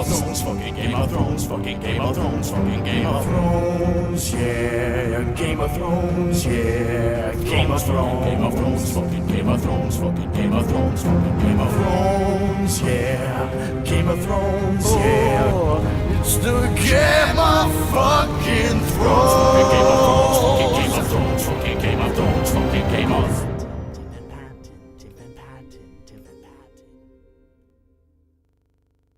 of Thrones, fucking Game of Thrones, fucking Game of Thrones, fucking Game of Thrones, yeah, Game of Thrones, yeah, Game of Thrones, Game of Thrones, fucking Game of Thrones, fucking Game of Thrones, fucking Game of Thrones, yeah, Game of Thrones, yeah, it's the Game of fucking Thrones, Game of Thrones, fucking Game of Thrones, fucking Game of Thrones, fucking Game of.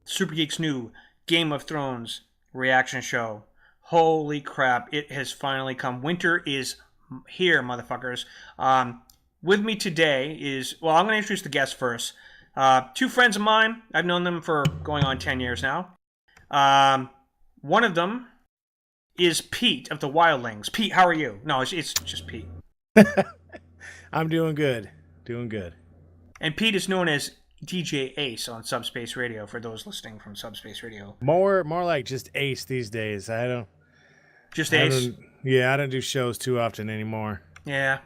Super Geek's new Game of Thrones reaction show. Holy crap, it has finally come. Winter is here, motherfuckers. With me today is, well, I'm going to introduce the guests first. Two friends of mine. I've known them for going on 10 years now. One of them is Pete of the Wildlings. Pete, how are you? No, it's just Pete. I'm doing good. Doing good. And Pete is known as DJ Ace on Subspace Radio, for those listening from Subspace Radio. More like just Ace these days. Just Ace? I don't do shows too often anymore. Yeah.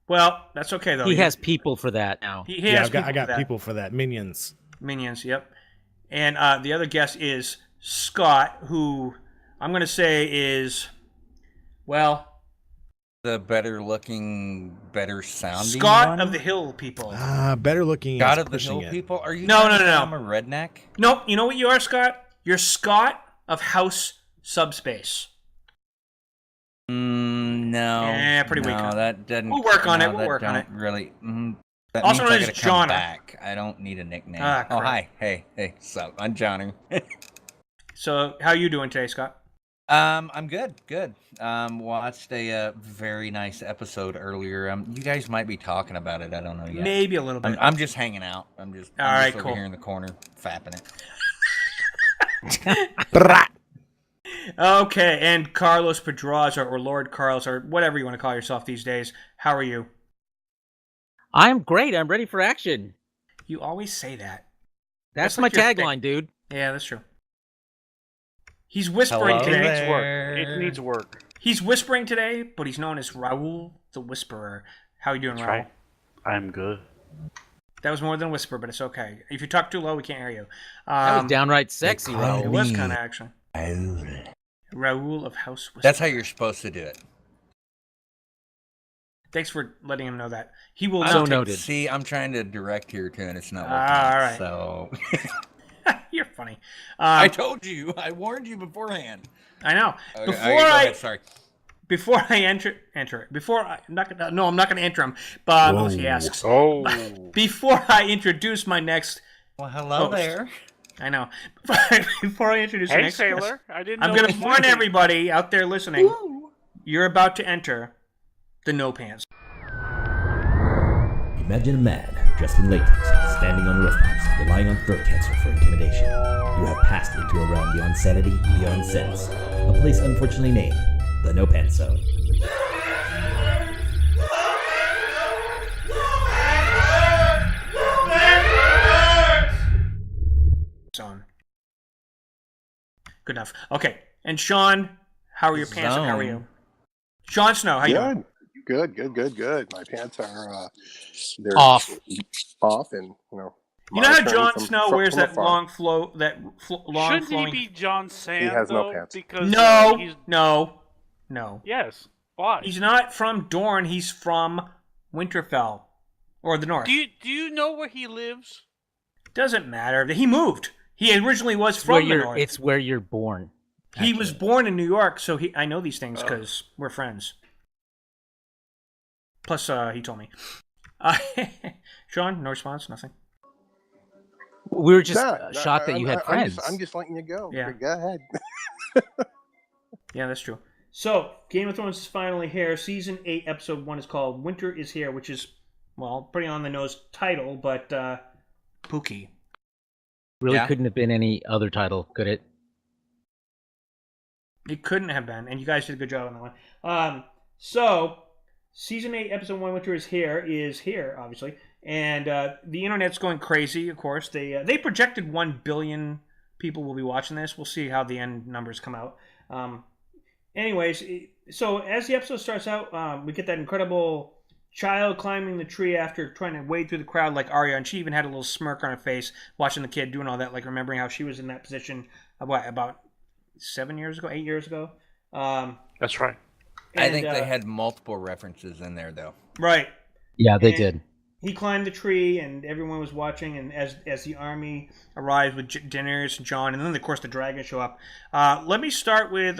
Well, that's okay, though. He has people for that now. I got people for that. Minions, yep. And the other guest is Scott, who I'm going to say is, well, the better looking, better sounding Scott one? of the Hill People. Better looking. Scott of the Hill People? Are you No. I'm a redneck? No, you know what you are, Scott? You're Scott of House Subspace. No. Yeah, pretty weak. No, that doesn't. We'll work on it. We'll work on it. Really. That Also means known I as gotta Jonna. come back. I don't need a nickname. Crap. Hi. Hey. Sup? I'm Johnny. So, how are you doing today, Scott? I'm good. Watched a very nice episode earlier. You guys might be talking about it. I don't know yet. Maybe a little bit. I'm just hanging out. I'm just cool. over here in the corner fapping it. Okay, and Carlos Pedraza, or Lord Carlos, or whatever you want to call yourself these days. How are you? I'm great. I'm ready for action. You always say that. That's like my your tagline, dude. Yeah, that's true. He's whispering Hello today. there. It needs work. He's whispering today, but he's known as Raul the Whisperer. How are you doing, That's Raul? right. I'm good. That was more than a whisper, but it's okay. If you talk too low, we can't hear you. That was downright sexy, call Raul. It was kind of actually. Raul. Raul of House Whisperer. That's how you're supposed to do it. Thanks for letting him know that. He will So not. noted. See, I'm trying to direct here too, and it's not working. All right. So You're funny. I told you. I warned you beforehand. I know. Okay, go ahead, sorry. Before I enter it. I'm not going to enter him. But unless he asks. Oh. Before I introduce my next. Well, hello host, there. I know. Before I introduce the Hey, next Sailor. guest, I didn't know. I'm going to this warn movie. everybody out there listening. You're about to enter the No Pants. Imagine a man dressed in latex, standing on rooftops, relying on throat cancer for intimidation. You have passed into a realm beyond sanity, beyond sense. A place unfortunately named the No Pants Zone. Zone. Good enough. Okay. And Sean, how are your pants and how are you? Sean Snow, how you doing? Good. My pants are they're Off. and You know how monitoring Jon from- Snow from wears that afar. long flow, long Shouldn't flowing? he be John Sand? He has no though? pants. Because he's... No. Yes. Why? He's not from Dorne. He's from Winterfell, or the north. Do you know where he lives? Doesn't matter. He moved. He originally was from the north. It's where you're born. He was born in New York, so I know these things because we're friends. Plus, he told me. Sean, no response, nothing. We were just Nah, shocked that you had friends. I'm just letting you go. Yeah. Go ahead. Yeah, that's true. So, Game of Thrones is finally here. Season 8, Episode 1 is called Winter is Here, which is, well, pretty on-the-nose title, but pooky. Really couldn't have been any other title, could it? It couldn't have been, and you guys did a good job on that one. So, Season 8, Episode 1, Winter is here, obviously. And the internet's going crazy, of course. They projected 1 billion people will be watching this. We'll see how the end numbers come out. Anyways, so as the episode starts out, we get that incredible child climbing the tree after trying to wade through the crowd like Arya, and she even had a little smirk on her face watching the kid doing all that, like remembering how she was in that position about 7 years ago, 8 years ago. That's right. I think they had multiple references in there, though. Right. Yeah, they did. He climbed the tree, and everyone was watching. And as the army arrives with Daenerys and Jon, and then of course the dragons show up. Let me start with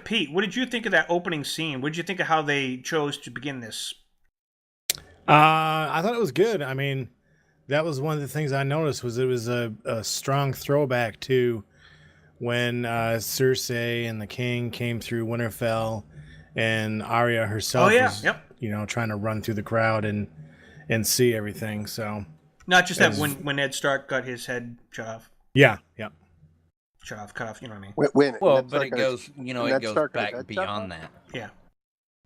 Pete. What did you think of that opening scene? What did you think of how they chose to begin this? I thought it was good. I mean, that was one of the things I noticed was it was a strong throwback to when Cersei and the king came through Winterfell, and Arya herself was, trying to run through the crowd and see everything. So not just that when Ned Stark got his head cut off. Yeah. Cut off. You know what I mean? But it goes, it goes back beyond that. Yeah.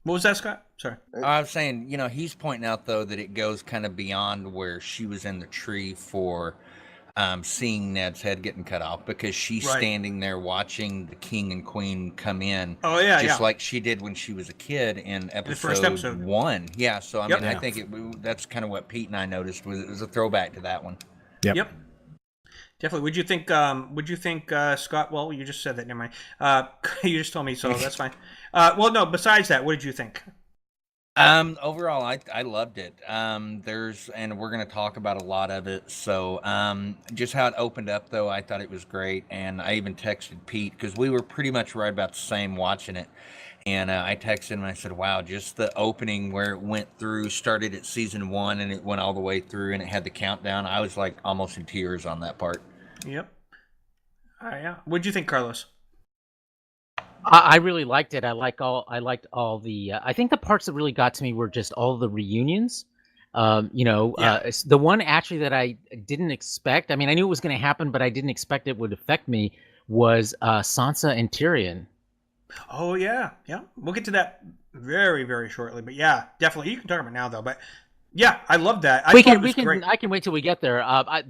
What was that, Scott? Sorry. I was saying, he's pointing out though that it goes kind of beyond where she was in the tree for seeing Ned's head getting cut off, because she's standing there watching the king and queen come in. Oh yeah, just like she did when she was a kid in the first episode 1. Yeah, so I mean, I think that's kind of what Pete and I noticed was it was a throwback to that one. Yep. Definitely. Would you think, Scott? Well, you just said that. Never mind. You just told me, so that's fine. Well, no. Besides that, what did you think? Overall, I loved it. And we're going to talk about a lot of it. So, just how it opened up, though, I thought it was great. And I even texted Pete, because we were pretty much right about the same watching it. And I texted him and I said, wow, just the opening where it went through, started at season 1 and it went all the way through and it had the countdown. I was like almost in tears on that part. Yep. Yeah. What'd you think, Carlos? I really liked it. I liked all the. I think the parts that really got to me were just all the reunions. The one actually that I didn't expect. I mean, I knew it was going to happen, but I didn't expect it would affect me. Was Sansa and Tyrion. Oh yeah. We'll get to that very, very shortly. But yeah, definitely. You can talk about it now though. But yeah, I love that. I can wait till we get there.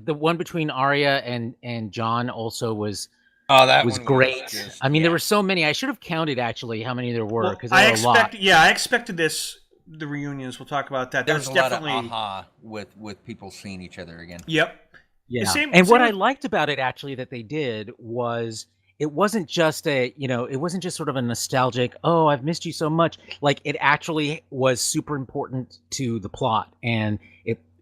The one between Arya and Jon also was. Oh, that was great. I mean, there were so many. I should have counted actually how many there were, because there were a lot. Yeah, I expected the reunions. We'll talk about that. There's definitely a lot of aha with people seeing each other again. Yep. Yeah. What I liked about it actually that they did was it wasn't just sort of a nostalgic, oh, I've missed you so much. Like, it actually was super important to the plot, and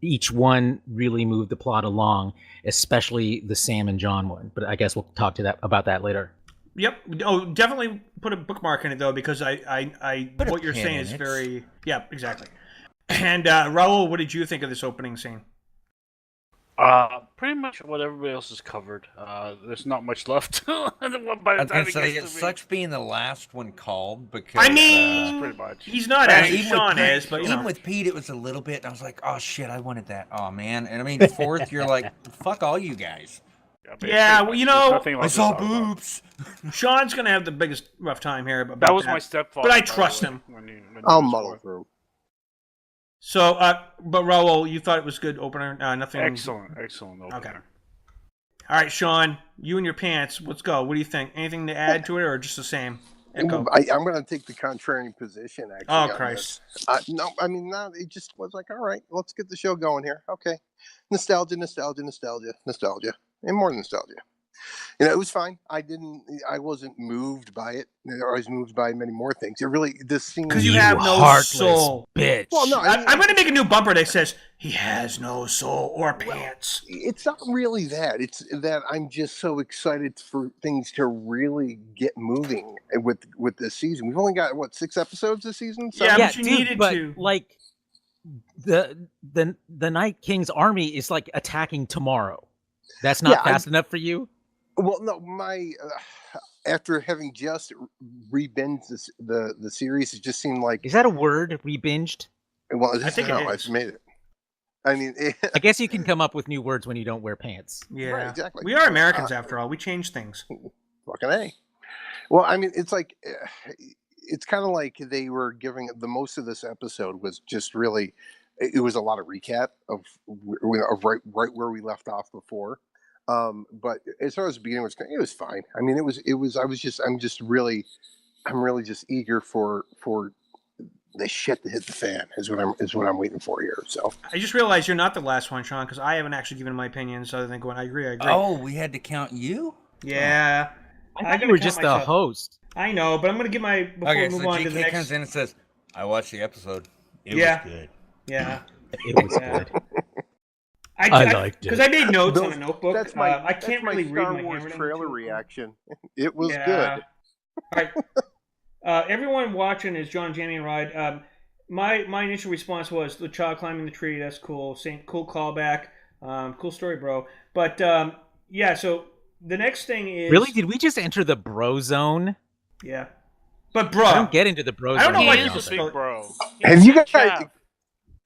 each one really moved the plot along, especially the Sam and Jon one. But I guess we'll talk about that later. Yep. Oh, definitely put a bookmark in it though, because what you're saying is very exactly. And Raul, what did you think of this opening scene? Pretty much what everybody else has covered. There's not much left. By the time it sucks being the last one called, because I mean, pretty much. He's not as Sean is, but even with Pete, it was a little bit. And I was like, oh shit, I wanted that. Oh man, and I mean, fourth, you're like, fuck all you guys. Yeah, well, I saw boobs. Sean's gonna have the biggest rough time here. That was my stepfather, but I trust him. I'll muddle through. So, but Raul, you thought it was good opener? Nothing. Excellent opener. Okay. All right, Sean, you and your pants. Let's go. What do you think? Anything to add to it, or just the same? I'm going to take the contrarian position. Actually. Oh Christ! No, I mean, no. It just was like, all right, let's get the show going here. Okay, nostalgia, and more nostalgia. It was fine. I wasn't moved by it. I was moved by many more things. This scene. Because you have no soul, bitch. Well, no, I'm going to make a new bumper that says he has no soul or pants. It's not really that. It's that I'm just so excited for things to really get moving with this season. We've only got 6 episodes this season. But you needed to. Like the Night King's army is like attacking tomorrow. That's not fast enough for you. Well, no, my after having just re-binged the series, it just seemed like... Is that a word, re-binged? Well, I think I've made it. I mean... I guess you can come up with new words when you don't wear pants. Yeah, right, exactly. We are Americans after all. We change things. Fucking A. Well, I mean, it's like... It's kind of like they were giving... The most of this episode was just really... It was a lot of recap of right where we left off before. But as far as the beginning was, it was fine. I mean, I'm really just eager for the shit to hit the fan is what I'm waiting for here. So I just realized you're not the last one, Sean, because I haven't actually given my opinions other than going, I agree. Oh, we had to count you? Yeah. I thought you were just the host. I know, but I'm going to get before we move on to the next. comes in and says, I watched the episode. It Yeah. was good. Yeah. It was good. I liked it. Because I made notes on a notebook. That's my I can't really read Star my Wars handwriting trailer too. reaction. It was Yeah. good. All right. Everyone watching is John, Jamie, and Ride. My initial response was the child climbing the tree. That's cool. Cool callback. Cool story, bro. But yeah. So the next thing is Really? Did we just enter the bro zone? Yeah. But bro, I don't get into the bro zone. I don't know why He you is just a big bro. Have you guys? Chav.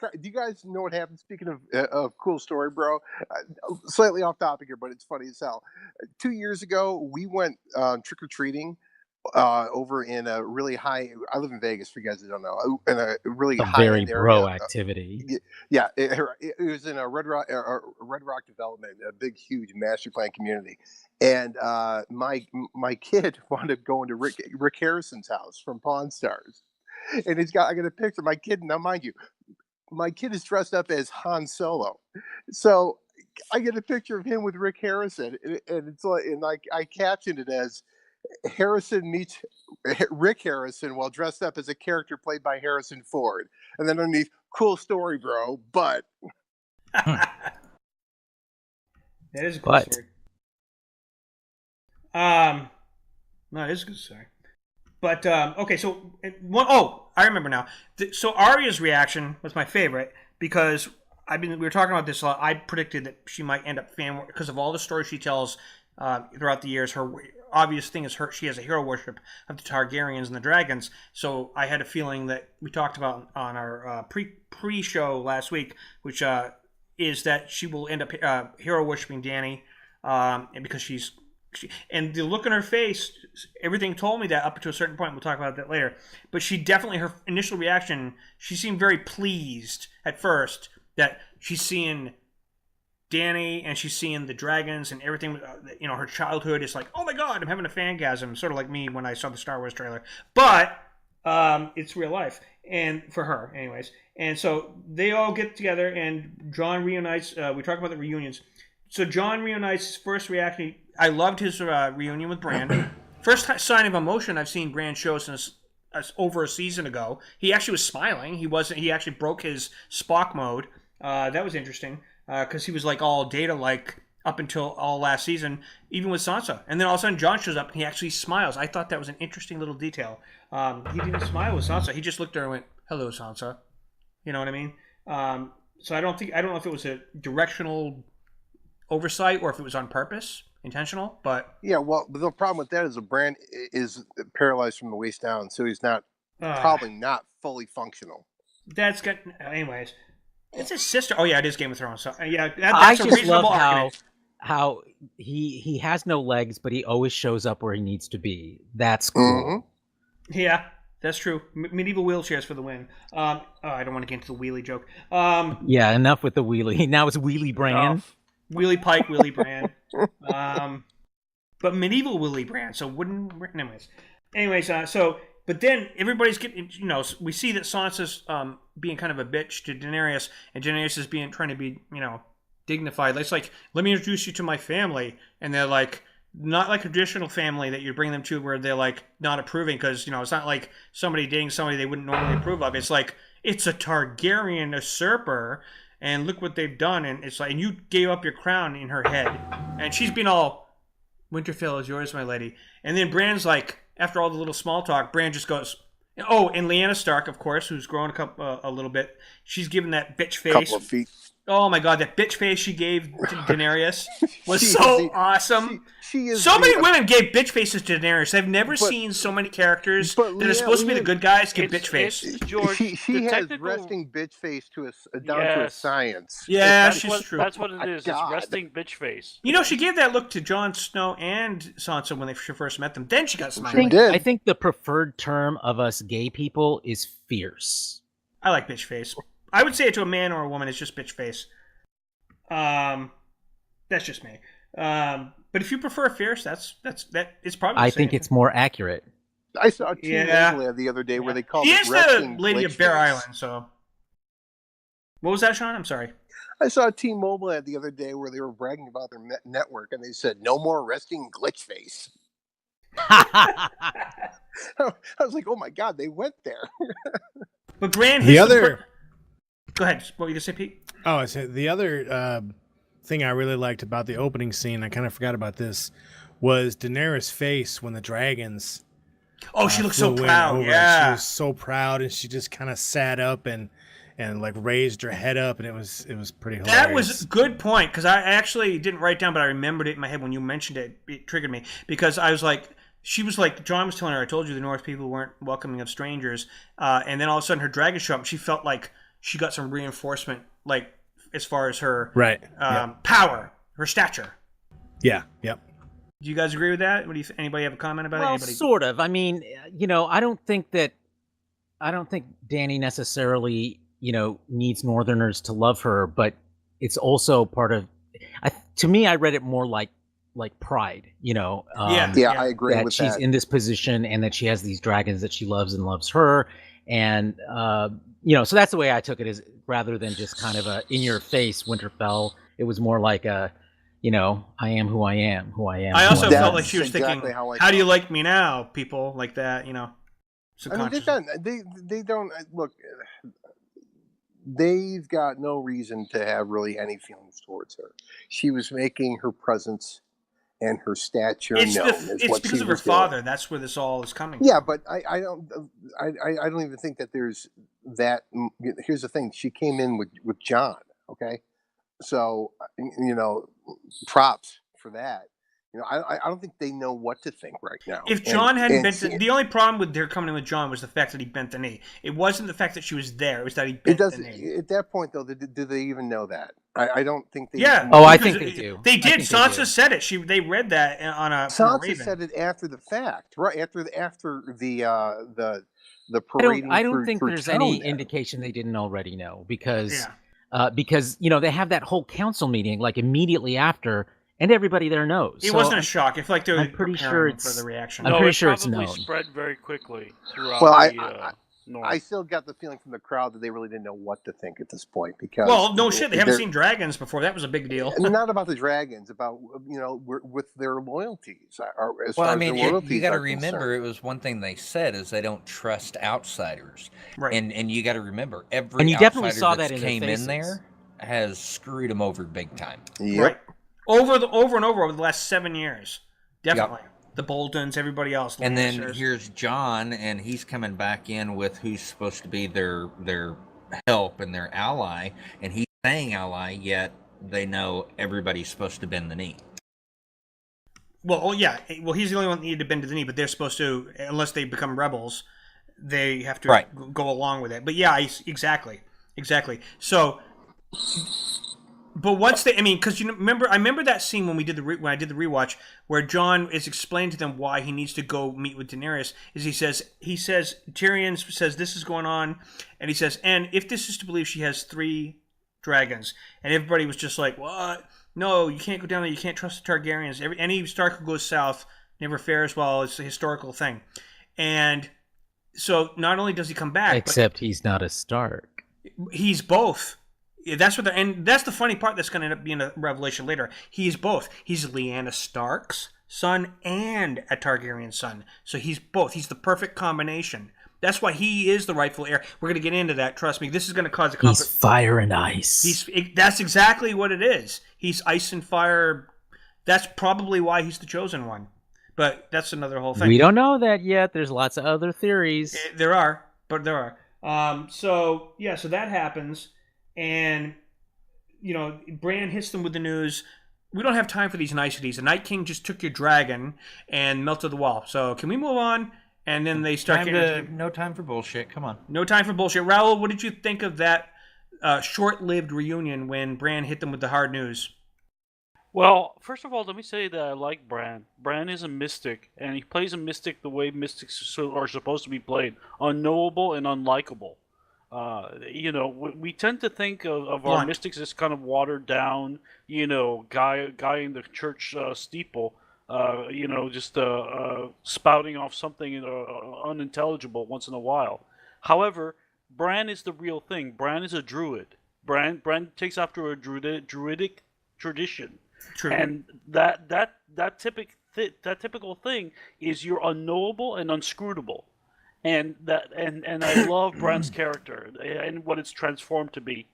Do you guys know what happened? Speaking of cool story, bro. Slightly off topic here, but it's funny as hell. 2 years ago, we went trick or treating over in a really high. I live in Vegas, for you guys that don't know, in a really a high very end bro area. activity. Yeah, it was in a Red Rock development, a big, huge master plan community. And my kid wanted to go into Rick Harrison's house from Pawn Stars, and I got a picture of my kid. Now, mind you, my kid is dressed up as Han Solo, so I get a picture of him with Rick Harrison, and it's like, and I captioned it as Harrison meets Rick Harrison while dressed up as a character played by Harrison Ford, and then underneath, cool story, bro. But that is a cool But- story. No, it is a good story. But okay, so I remember now. So Arya's reaction was my favorite because we were talking about this a lot. I predicted that she might end up fan because of all the stories she tells throughout the years. Her obvious thing is she has a hero worship of the Targaryens and the dragons. So I had a feeling that we talked about on our pre-show last week, which is that she will end up hero worshiping Dany, and because and the look on her face, everything told me that up to a certain point. We'll talk about that later. But her initial reaction, she seemed very pleased at first that she's seeing Dany and she's seeing the dragons and everything. Her childhood is like, oh my god, I'm having a fangasm, sort of like me when I saw the Star Wars trailer. But it's real life, and for her, anyways. And so they all get together, and Jon reunites. We talk about the reunions. So Jon reunites. His first reaction, I loved his reunion with Bran. First sign of emotion I've seen Bran show since over a season ago. He actually was smiling. He actually broke his Spock mode. That was interesting because he was like all Data-like up until all last season, even with Sansa. And then all of a sudden Jon shows up and he actually smiles. I thought that was an interesting little detail. He didn't smile with Sansa. He just looked at her and went, "Hello, Sansa." You know what I mean? So I don't know if it was a directional oversight or if it was on purpose, intentional, but yeah, well, the problem with that is the Bran is paralyzed from the waist down, so he's probably not fully functional. That's good. Anyways, it's his sister. Oh yeah, it is Game of Thrones. So yeah, I that's a just reasonable love argument. how he has no legs, but he always shows up where he needs to be. That's cool. Mm-hmm. Yeah, that's true. Medieval wheelchairs for the win. I don't want to get into the wheelie joke. Yeah, enough with the wheelie. Now it's Wheelie Bran. Wheelie Pike, Wheelie Bran. But medieval Wheelie Bran. So anyways, but then everybody's getting, we see that Sansa's being kind of a bitch to Daenerys, and Daenerys is trying to be, dignified. It's like, let me introduce you to my family, and they're like, not like a traditional family that you bring them to where they're like not approving, because it's not like somebody dating somebody they wouldn't normally approve of. It's like, it's a Targaryen usurper, and look what they've done. And it's like, and you gave up your crown in her head, and she's been all, Winterfell is yours, my lady. And then Bran's like, after all the little small talk, Bran just goes, oh, and Lyanna Stark, of course, who's grown a little bit, she's given that bitch face. Couple of feet. Oh my god, that bitch face she gave to Daenerys was so awesome. She is so many women gave bitch faces to Daenerys. I've never seen so many characters that are supposed to be the good guys give bitch face. George, she has resting bitch face down to a science. Yeah, she's true. That's what it is. It's resting bitch face. She gave that look to Jon Snow and Sansa when they first met them. Then she got smiling. I think the preferred term of us gay people is fierce. I like bitch face. I would say it to a man or a woman. It's just bitch face. That's just me. But if you prefer fierce, that's it's probably. I think it's more accurate. I saw a Yeah. T-Mobile ad the other day where they called She it is the resting lady of glitch Bear face. Island, so. What was that, Sean? I'm sorry. I saw a T-Mobile ad the other day where they were bragging about their network, and they said, "No more resting glitch face." I was like, "Oh my god, they went there." But Bran The hits other, Go ahead. What were you going to say, Pete? oh, I said the other thing I really liked about the opening scene, I kind of forgot about this, was Daenerys' face when the dragons. Oh, she looks so flew in proud. over. She Yeah. was so proud, and she just kind of sat up and like raised her head up, and it was pretty hilarious. That was a good point, because I actually didn't write down, but I remembered it in my head when you mentioned it. It triggered me, because I was like, she was like, John was telling her, I told you the North people weren't welcoming of strangers. And then all of a sudden her dragon showed up, and she felt like she got some reinforcement, like as far as her power, her stature. Yeah, yep. Do you guys agree with that? What do you anybody have a comment about it? Well, Anybody? sort of. I mean, I don't think Dany necessarily, needs Northerners to love her, but it's also part of. To me, I read it more like pride. Yeah, I agree that with she's that. in this position and that she has these dragons that she loves and loves her, and so that's the way I took it. Is rather than just kind of a in your face Winterfell, it was more like a. I am who I am, who I am. I also felt like That's she was exactly thinking, how I how do you felt. like me now, people? Like that, I mean, subconsciously. they don't look. They've got no reason to have really any feelings towards her. She was making her presence and her stature known. It's because of her father. That's where this all is coming. Yeah, but I don't even think that there's that. Here's the thing: she came in with John. Okay, so props for that. I don't think they know what to think right now. If John hadn't bent the only problem with her coming in with John was the fact that he bent the knee. It wasn't the fact that she was there. It was that he bent the knee. At that point, though, do they even know that? I don't think they. Yeah. Oh, I think they do. They did. Sansa said it. They read that on a. Sansa said it after the fact, right after the parade. I don't think there's any indication they didn't already know because they have that whole council meeting like immediately after. And everybody there knows. It wasn't a shock. It felt like they were pretty sure it's for the reaction. I'm pretty sure it's known. Spread very quickly throughout North. I still got the feeling from the crowd that they really didn't know what to think at this point because. Well, no shit. They haven't seen dragons before. That was a big deal. Not about the dragons. About with their loyalties. You got to remember, it was one thing they said is they don't trust outsiders. Right. And you got to remember every and you outsider definitely saw that came in in there has screwed them over big time. Yep. Right. Over and over the last 7 years. Definitely. Yep. The Boltons, everybody else. And then here's John, and he's coming back in with who's supposed to be their help and their ally, and he's saying ally, yet they know everybody's supposed to bend the knee. Well, yeah. Well, he's the only one that needed to bend to the knee, but they're supposed to, unless they become rebels, they have to go along with it. But yeah, exactly. So... But once because remember, I remember that scene when I did the rewatch where John is explaining to them why he needs to go meet with Daenerys. Is he says Tyrion says this is going on, and he says, and if this is to believe she has 3 dragons, and everybody was just like, what? No, you can't go down there. You can't trust the Targaryens. Any Stark who goes south never fares well. It's a historical thing, and so not only does he come back, except he's not a Stark. He's both. That's the funny part that's going to end up being a revelation later. He's both. He's Lyanna Stark's son and a Targaryen son. So he's both. He's the perfect combination. That's why he is the rightful heir. We're going to get into that. Trust me. This is going to cause a He's fire and ice. That's exactly what it is. He's ice and fire. That's probably why he's the chosen one. But that's another whole thing. We don't know that yet. There's lots of other theories. There are. So that happens. And, Bran hits them with the news. We don't have time for these niceties. The Night King just took your dragon and melted the wall. So can we move on? And then they start no time for bullshit. Come on. No time for bullshit. Raoul, what did you think of that short-lived reunion when Bran hit them with the hard news? Well, first of all, let me say that I like Bran. Bran is a mystic, and he plays a mystic the way mystics are supposed to be played. Unknowable and unlikable. We tend to think of our mystics as kind of watered down, guy in the church steeple. just spouting off something unintelligible once in a while. However, Bran is the real thing. Bran is a druid. Bran takes after a druidic tradition, True. and that typical thing is you're unknowable and unscrutable, and I love Bran's character and what it's transformed to be.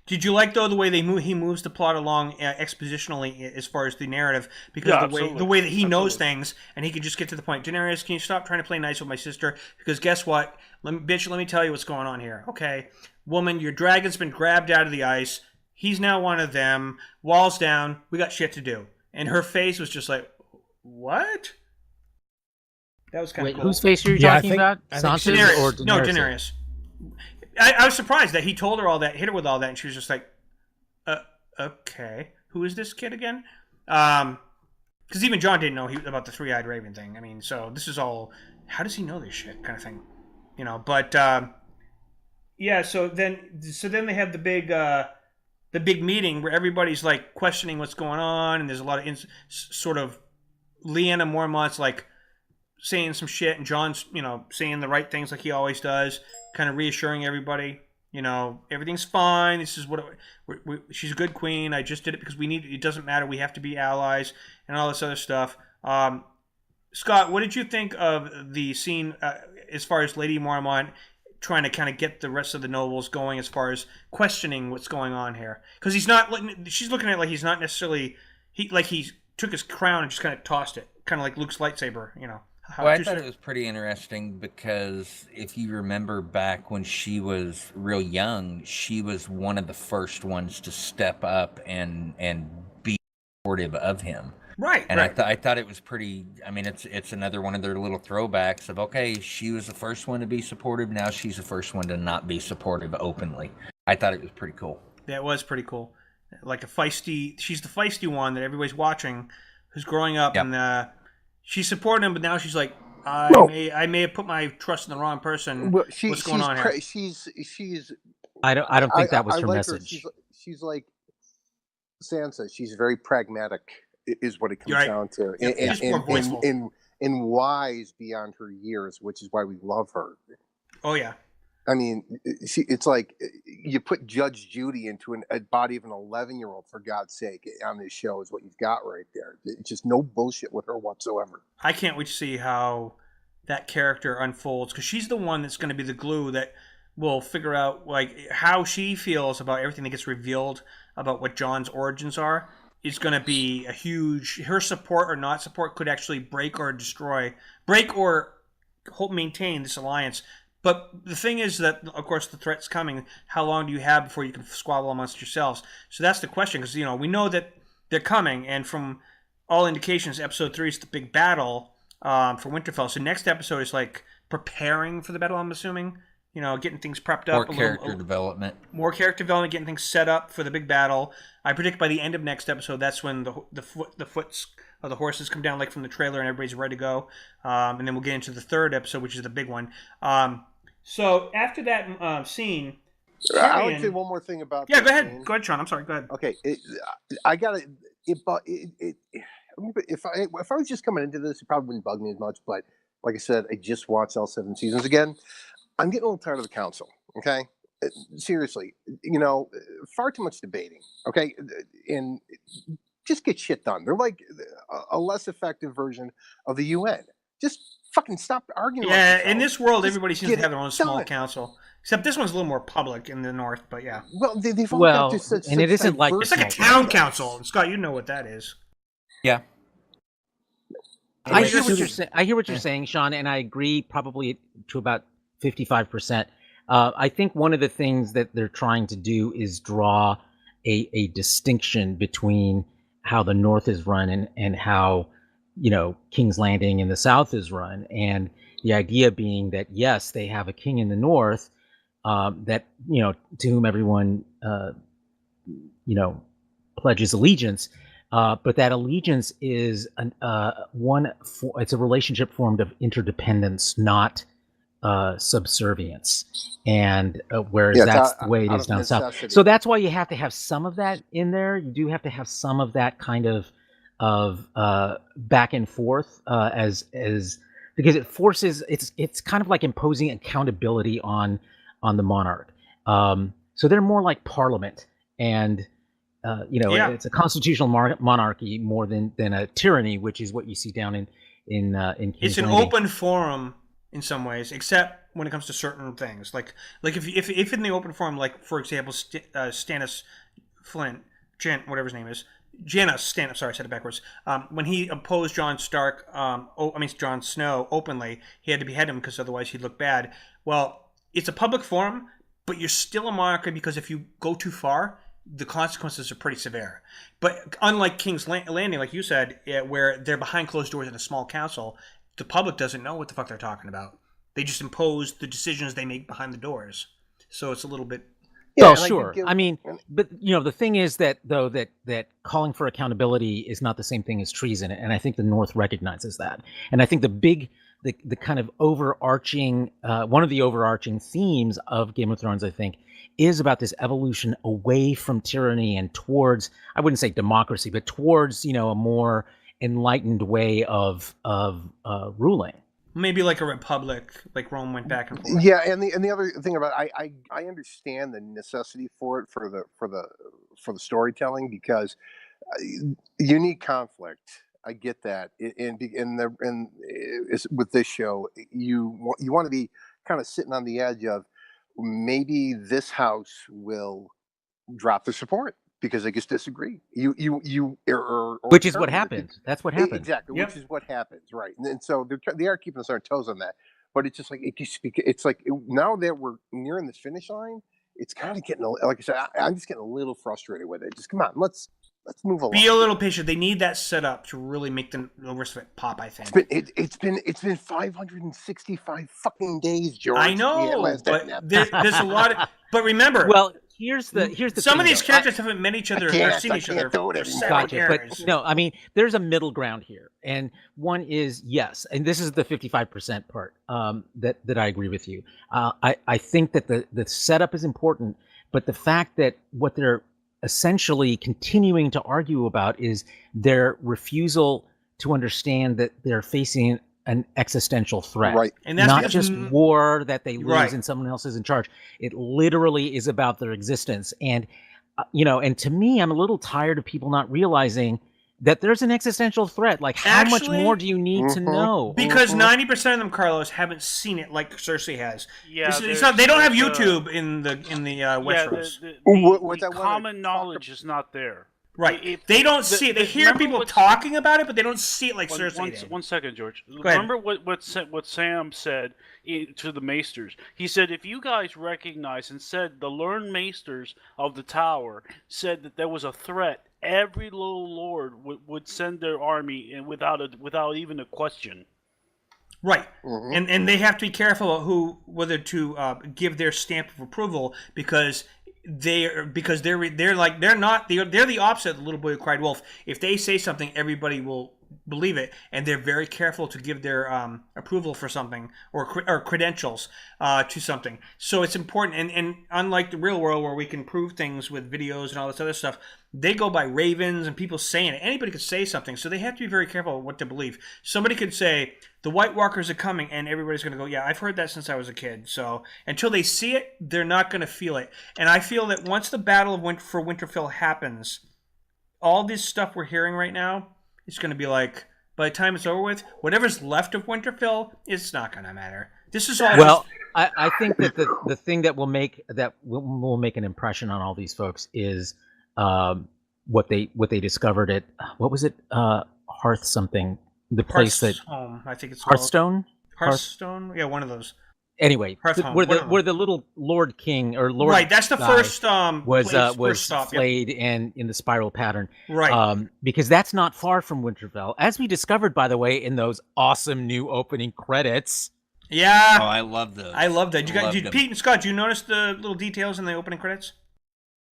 Did you like though the way he moves the plot along expositionally as far as the narrative? Because Yeah, the way that he knows Absolutely. things and he can just get to the point. Daenerys, can you stop trying to play nice with my sister? Because guess what, let me tell you what's going on here. Okay, woman, your dragon's been grabbed out of the ice. He's now one of them. Walls down. We got shit to do. And her face was just like, what? That was kind of Wait, cool. whose face are you Yeah, I talking think- about? I think Sansa's Daenerys. or Daenerys? No, Daenerys. I was surprised that he told her all that, hit her with all that, and she was just like, okay, who is this kid again? Because even John didn't know about the three-eyed raven thing. I mean, so this is all, how does he know this shit kind of thing? But yeah, so then they have the big meeting where everybody's like questioning what's going on, and there's a lot of sort of Lyanna Mormont's like saying some shit, and John's saying the right things like he always does, kind of reassuring everybody. Everything's fine. This is what she's a good queen. I just did it because we need. It doesn't matter. We have to be allies and all this other stuff. Scott, what did you think of the scene as far as Lady Mormont trying to kind of get the rest of the nobles going as far as questioning what's going on here? Because she's looking at it like he's not necessarily he took his crown and just kind of tossed it, kind of like Luke's lightsaber. Well, I thought it was pretty interesting because if you remember back when she was real young, she was one of the first ones to step up and be supportive of him. Right. And right. I thought it was pretty. I mean, it's another one of their little throwbacks of, okay, she was the first one to be supportive. Now she's the first one to not be supportive openly. I thought it was pretty cool. That was pretty cool. Like she's the feisty one that everybody's watching, who's growing up, Yep. and she's supporting him, but now she's like, I may have put my trust in the wrong person. Well, What's going on here? She's. I don't think that was I her like message. She's like Sansa. She's very pragmatic, is what it comes You're right. down to, Yep, she's more voiceful. and wise beyond her years, which is why we love her. Oh yeah. I mean, it's like you put Judge Judy into a body of an 11-year-old, for God's sake, on this show is what you've got right there. It's just no bullshit with her whatsoever. I can't wait to see how that character unfolds, because she's the one that's going to be the glue that will figure out like how she feels about everything that gets revealed about what John's origins are. Is going to be a huge. Her support or not support could actually break or maintain this alliance. But the thing is that, of course, the threat's coming. How long do you have before you can squabble amongst yourselves? So that's the question, because we know that they're coming, and from all indications, episode 3 is the big battle for Winterfell. So next episode is like preparing for the battle. I'm assuming, getting things prepped up. More character development. More character development, getting things set up for the big battle. I predict by the end of next episode, that's when the foots of the horses come down, like from the trailer, and everybody's ready to go. And then we'll get into the third episode, which is the big one. So after that scene, I would say one more thing about. Yeah, that go ahead. scene. Go ahead, Sean. I'm sorry. Go ahead. Okay, I got it. If I was just coming into this, it probably wouldn't bug me as much. But like I said, I just watched all 7 seasons again. I'm getting a little tired of the council. Okay, seriously, far too much debating. Okay, and just get shit done. They're like a less effective version of the UN. Just fucking stop arguing. Yeah, in this world, Just everybody seems get to have their it own small done. council. Except this one's a little more public in the north, but yeah. Well, they've all Well, got just such, and it such isn't like- It's like a diverse town agendas. council. And Scott, you know what that is. Yeah. I Anyway, hear what this you're is- saying. I hear what you're saying, Sean, and I agree probably to about 55%. I think one of the things that they're trying to do is draw a distinction between how the North is run and how King's Landing in the South is run, and the idea being that yes, they have a king in the North that to whom everyone pledges allegiance. But that allegiance is it's a relationship formed of interdependence, not subservience. And whereas Yeah, that's out- the way it out is of down south. necessity. So that's why you have to have some of that in there. You do have to have some of that kind of back and forth as because it forces it's kind of like imposing accountability on the monarch. So they're more like parliament, and Yeah. it's a constitutional monarchy more than a tyranny, which is what you see down in King's It's an Landing. open forum in some ways, except when it comes to certain things. Like if in the open forum, like for example, Stannis Flint, whatever his name is, Janus Stannis. Sorry, I said it backwards. When he opposed Jon Jon Snow openly, he had to behead him because otherwise he'd look bad. Well, it's a public forum, but you're still a monarchy because if you go too far, the consequences are pretty severe. But unlike King's Landing, like you said, where they're behind closed doors in a small council, the public doesn't know what the fuck they're talking about. They just impose the decisions they make behind the doors. So it's a little bit... Well, and sure. think I mean, but the thing is that calling for accountability is not the same thing as treason, and I think the North recognizes that. And I think the kind of overarching one of the overarching themes of Game of Thrones, I think, is about this evolution away from tyranny and towards, I wouldn't say democracy, but towards a more enlightened way of ruling. Maybe like a republic, like Rome went back and forth. Yeah, and the other thing about I understand the necessity for it for the storytelling, because you need conflict. I get that. With this show, you want to be kind of sitting on the edge of maybe this house will drop the support because they just disagree. Which is what happened. That's what happened. Exactly, Yep. which is what happens, right? And so they are keeping us on our toes on that. But it's just like it's like now that we're nearing this finish line, it's kind of getting like I said, I'm just getting a little frustrated with it. Just come on, let's move along. Be a little patient. They need that set up to really make the rest of it pop, I think. It's been 565 fucking days, George. I know, Yeah, but there's a lot of... But remember... Well, here's the some thing, of these though. characters haven't met each other or seen each other for 7 Gotcha. years. But no, I mean, there's a middle ground here, and one is yes, and this is the 55% part that I agree with you. I think that the setup is important, but the fact that what they're essentially continuing to argue about is their refusal to understand that they're facing an existential threat, Right. And that's not because- just war that they lose Right. and someone else is in charge. It literally is about their existence. And, and to me, I'm a little tired of people not realizing that there's an existential threat. Like, how much Actually- more do you need to know? Because 90% of them, Carlos, haven't seen it like Cersei has. Yeah, They don't have there's, YouTube in the Westeros. The common knowledge is not there. Right. They don't see it. They hear remember people what's- talking about it, but they don't see it like Cersei did. One second, George. ahead. Remember what Sam said to the Maesters? He said, if you guys recognize and said the learned Maesters of the Tower said that there was a threat, every little lord would send their army in without even a question. Right. Mhm. And they have to be careful about whether to give their stamp of approval because they're the opposite of the little boy who cried wolf. If they say something, everybody will believe it, and they're very careful to give their approval for something or credentials to something. So it's important, and unlike the real world where we can prove things with videos and all this other stuff, they go by ravens and people saying it. Anybody could say something, so they have to be very careful what to believe. Somebody could say the White Walkers are coming, and everybody's going to go, yeah, I've heard that since I was a kid. So until they see it, they're not going to feel it. And I feel that once the battle for Winterfell happens, all this stuff we're hearing right now, it's going to be like, by the time it's over with, whatever's left of Winterfell, it's not going to matter. This is all. Well, I think that the thing that will make an impression on all these folks is what they discovered at what was it, Hearth something, the place that Home, I think it's Hearthstone. called. Hearthstone. Yeah, one of those. Anyway, Hearthstone, where one of them. the little Lord King or Lord Right, that's the guy first was first stop. Yep. flayed and in the spiral pattern. Right. Because that's not far from Winterfell, as we discovered, by the way, in those awesome new opening credits. Yeah. Oh, I love those. I love that. Loved them. Pete and Scott, did you notice the little details in the opening credits?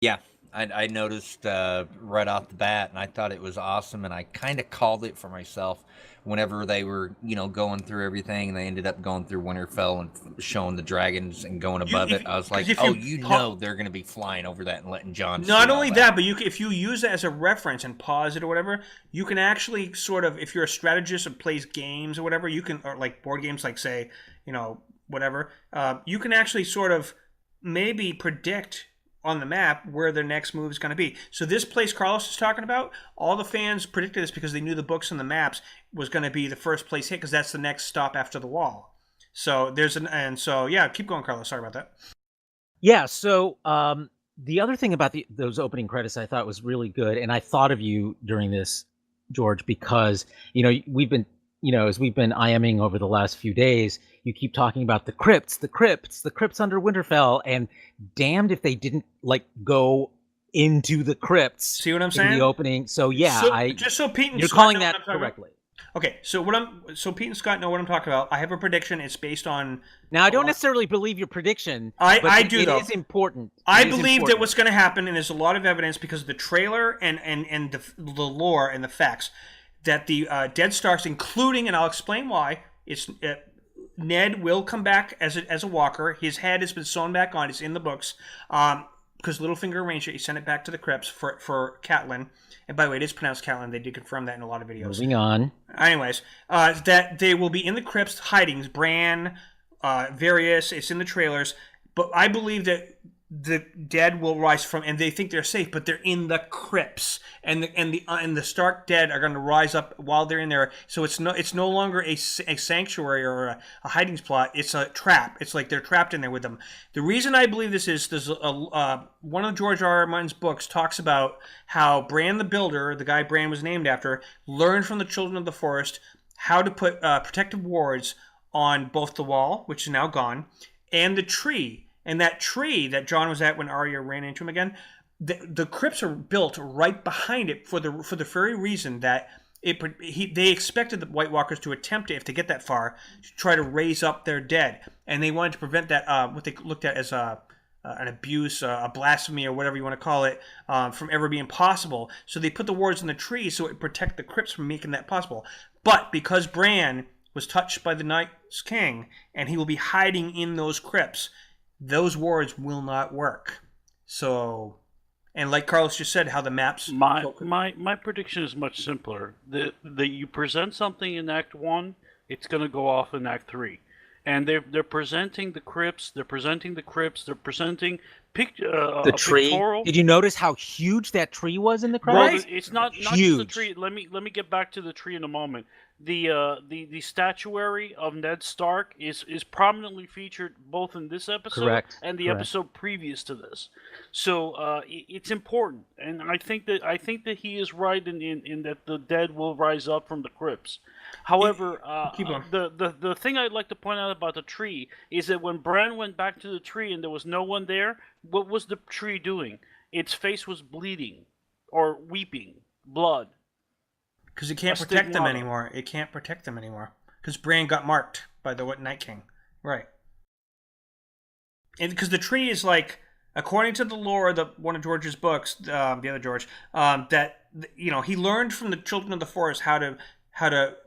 Yeah. I noticed right off the bat, and I thought it was awesome, and I kind of called it for myself whenever they were, going through everything, and they ended up going through Winterfell and showing the dragons and going above it. I was like, they're going to be flying over that and letting Jon. Not only that, but if you use it as a reference and pause it or whatever, you can actually sort of, if you're a strategist or plays games or whatever, you can, or like board games, like say, whatever, you can actually sort of maybe predict on the map where their next move is going to be. So this place Carlos is talking about, all the fans predicted this because they knew the books and the maps was going to be the first place hit because that's the next stop after the wall. So keep going, Carlos. Sorry about that. Yeah. So the other thing about those opening credits I thought was really good, and I thought of you during this, George, because we've been as we've been IMing over the last few days, you keep talking about the crypts under Winterfell, and damned if they didn't go into the crypts. See what I'm saying? In the opening. So yeah, just so Pete and you're Scott calling know that correctly. Okay, so Pete and Scott know what I'm talking about. I have a prediction. It's based on. Now I don't necessarily believe your prediction. I do though. It is important. I believe that what's going to happen, and there's a lot of evidence because of the trailer and the lore and the facts, that the Dead Starks, including, and I'll explain why, it's Ned will come back as a walker. His head has been sewn back on. It's in the books. Because Littlefinger arranged it. He sent it back to the crypts for Catelyn. And by the way, it is pronounced Catelyn. They did confirm that in a lot of videos. Moving on. Anyways, that they will be in the crypts hiding. Bran, various. It's in the trailers. But I believe that the dead will rise from, and they think they're safe, but they're in the crypts, and the Stark dead are going to rise up while they're in there. So it's no longer a sanctuary or a hiding spot. It's a trap. It's like they're trapped in there with them. The reason I believe this is there's one of George R. R. Martin's books talks about how Bran the Builder, the guy Bran was named after, learned from the Children of the Forest how to put protective wards on both the wall, which is now gone, and the tree. And that tree that Jon was at when Arya ran into him again, the crypts are built right behind it for the very reason that they expected the White Walkers to attempt it, if they get that far, to try to raise up their dead, and they wanted to prevent that what they looked at as an abuse, a blasphemy, or whatever you want to call it, from ever being possible. So they put the wards in the tree so it would protect the crypts from making that possible. But because Bran was touched by the Night's King, and he will be hiding in those crypts, those wards will not work. So, and like Carlos just said, how the maps. My prediction is much simpler. That you present something in Act 1, it's going to go off in Act 3, and they're presenting the crypts. They're presenting the tree. Pictorial. Did you notice how huge that tree was in the crypt? Well, it's not just the tree. Let me get back to the tree in a moment. The statuary of Ned Stark is prominently featured both in this episode and the episode previous to this. So it's important, and I think that he is right in that the dead will rise up from the crypts. However, the thing I'd like to point out about the tree is that when Bran went back to the tree and there was no one there, what was the tree doing? Its face was bleeding or weeping blood. Because it can't protect them anymore. It can't protect them anymore. Because Bran got marked by the Night King. Right. And because the tree is like, according to the lore of one of George's books, the other George, that he learned from the Children of the Forest how to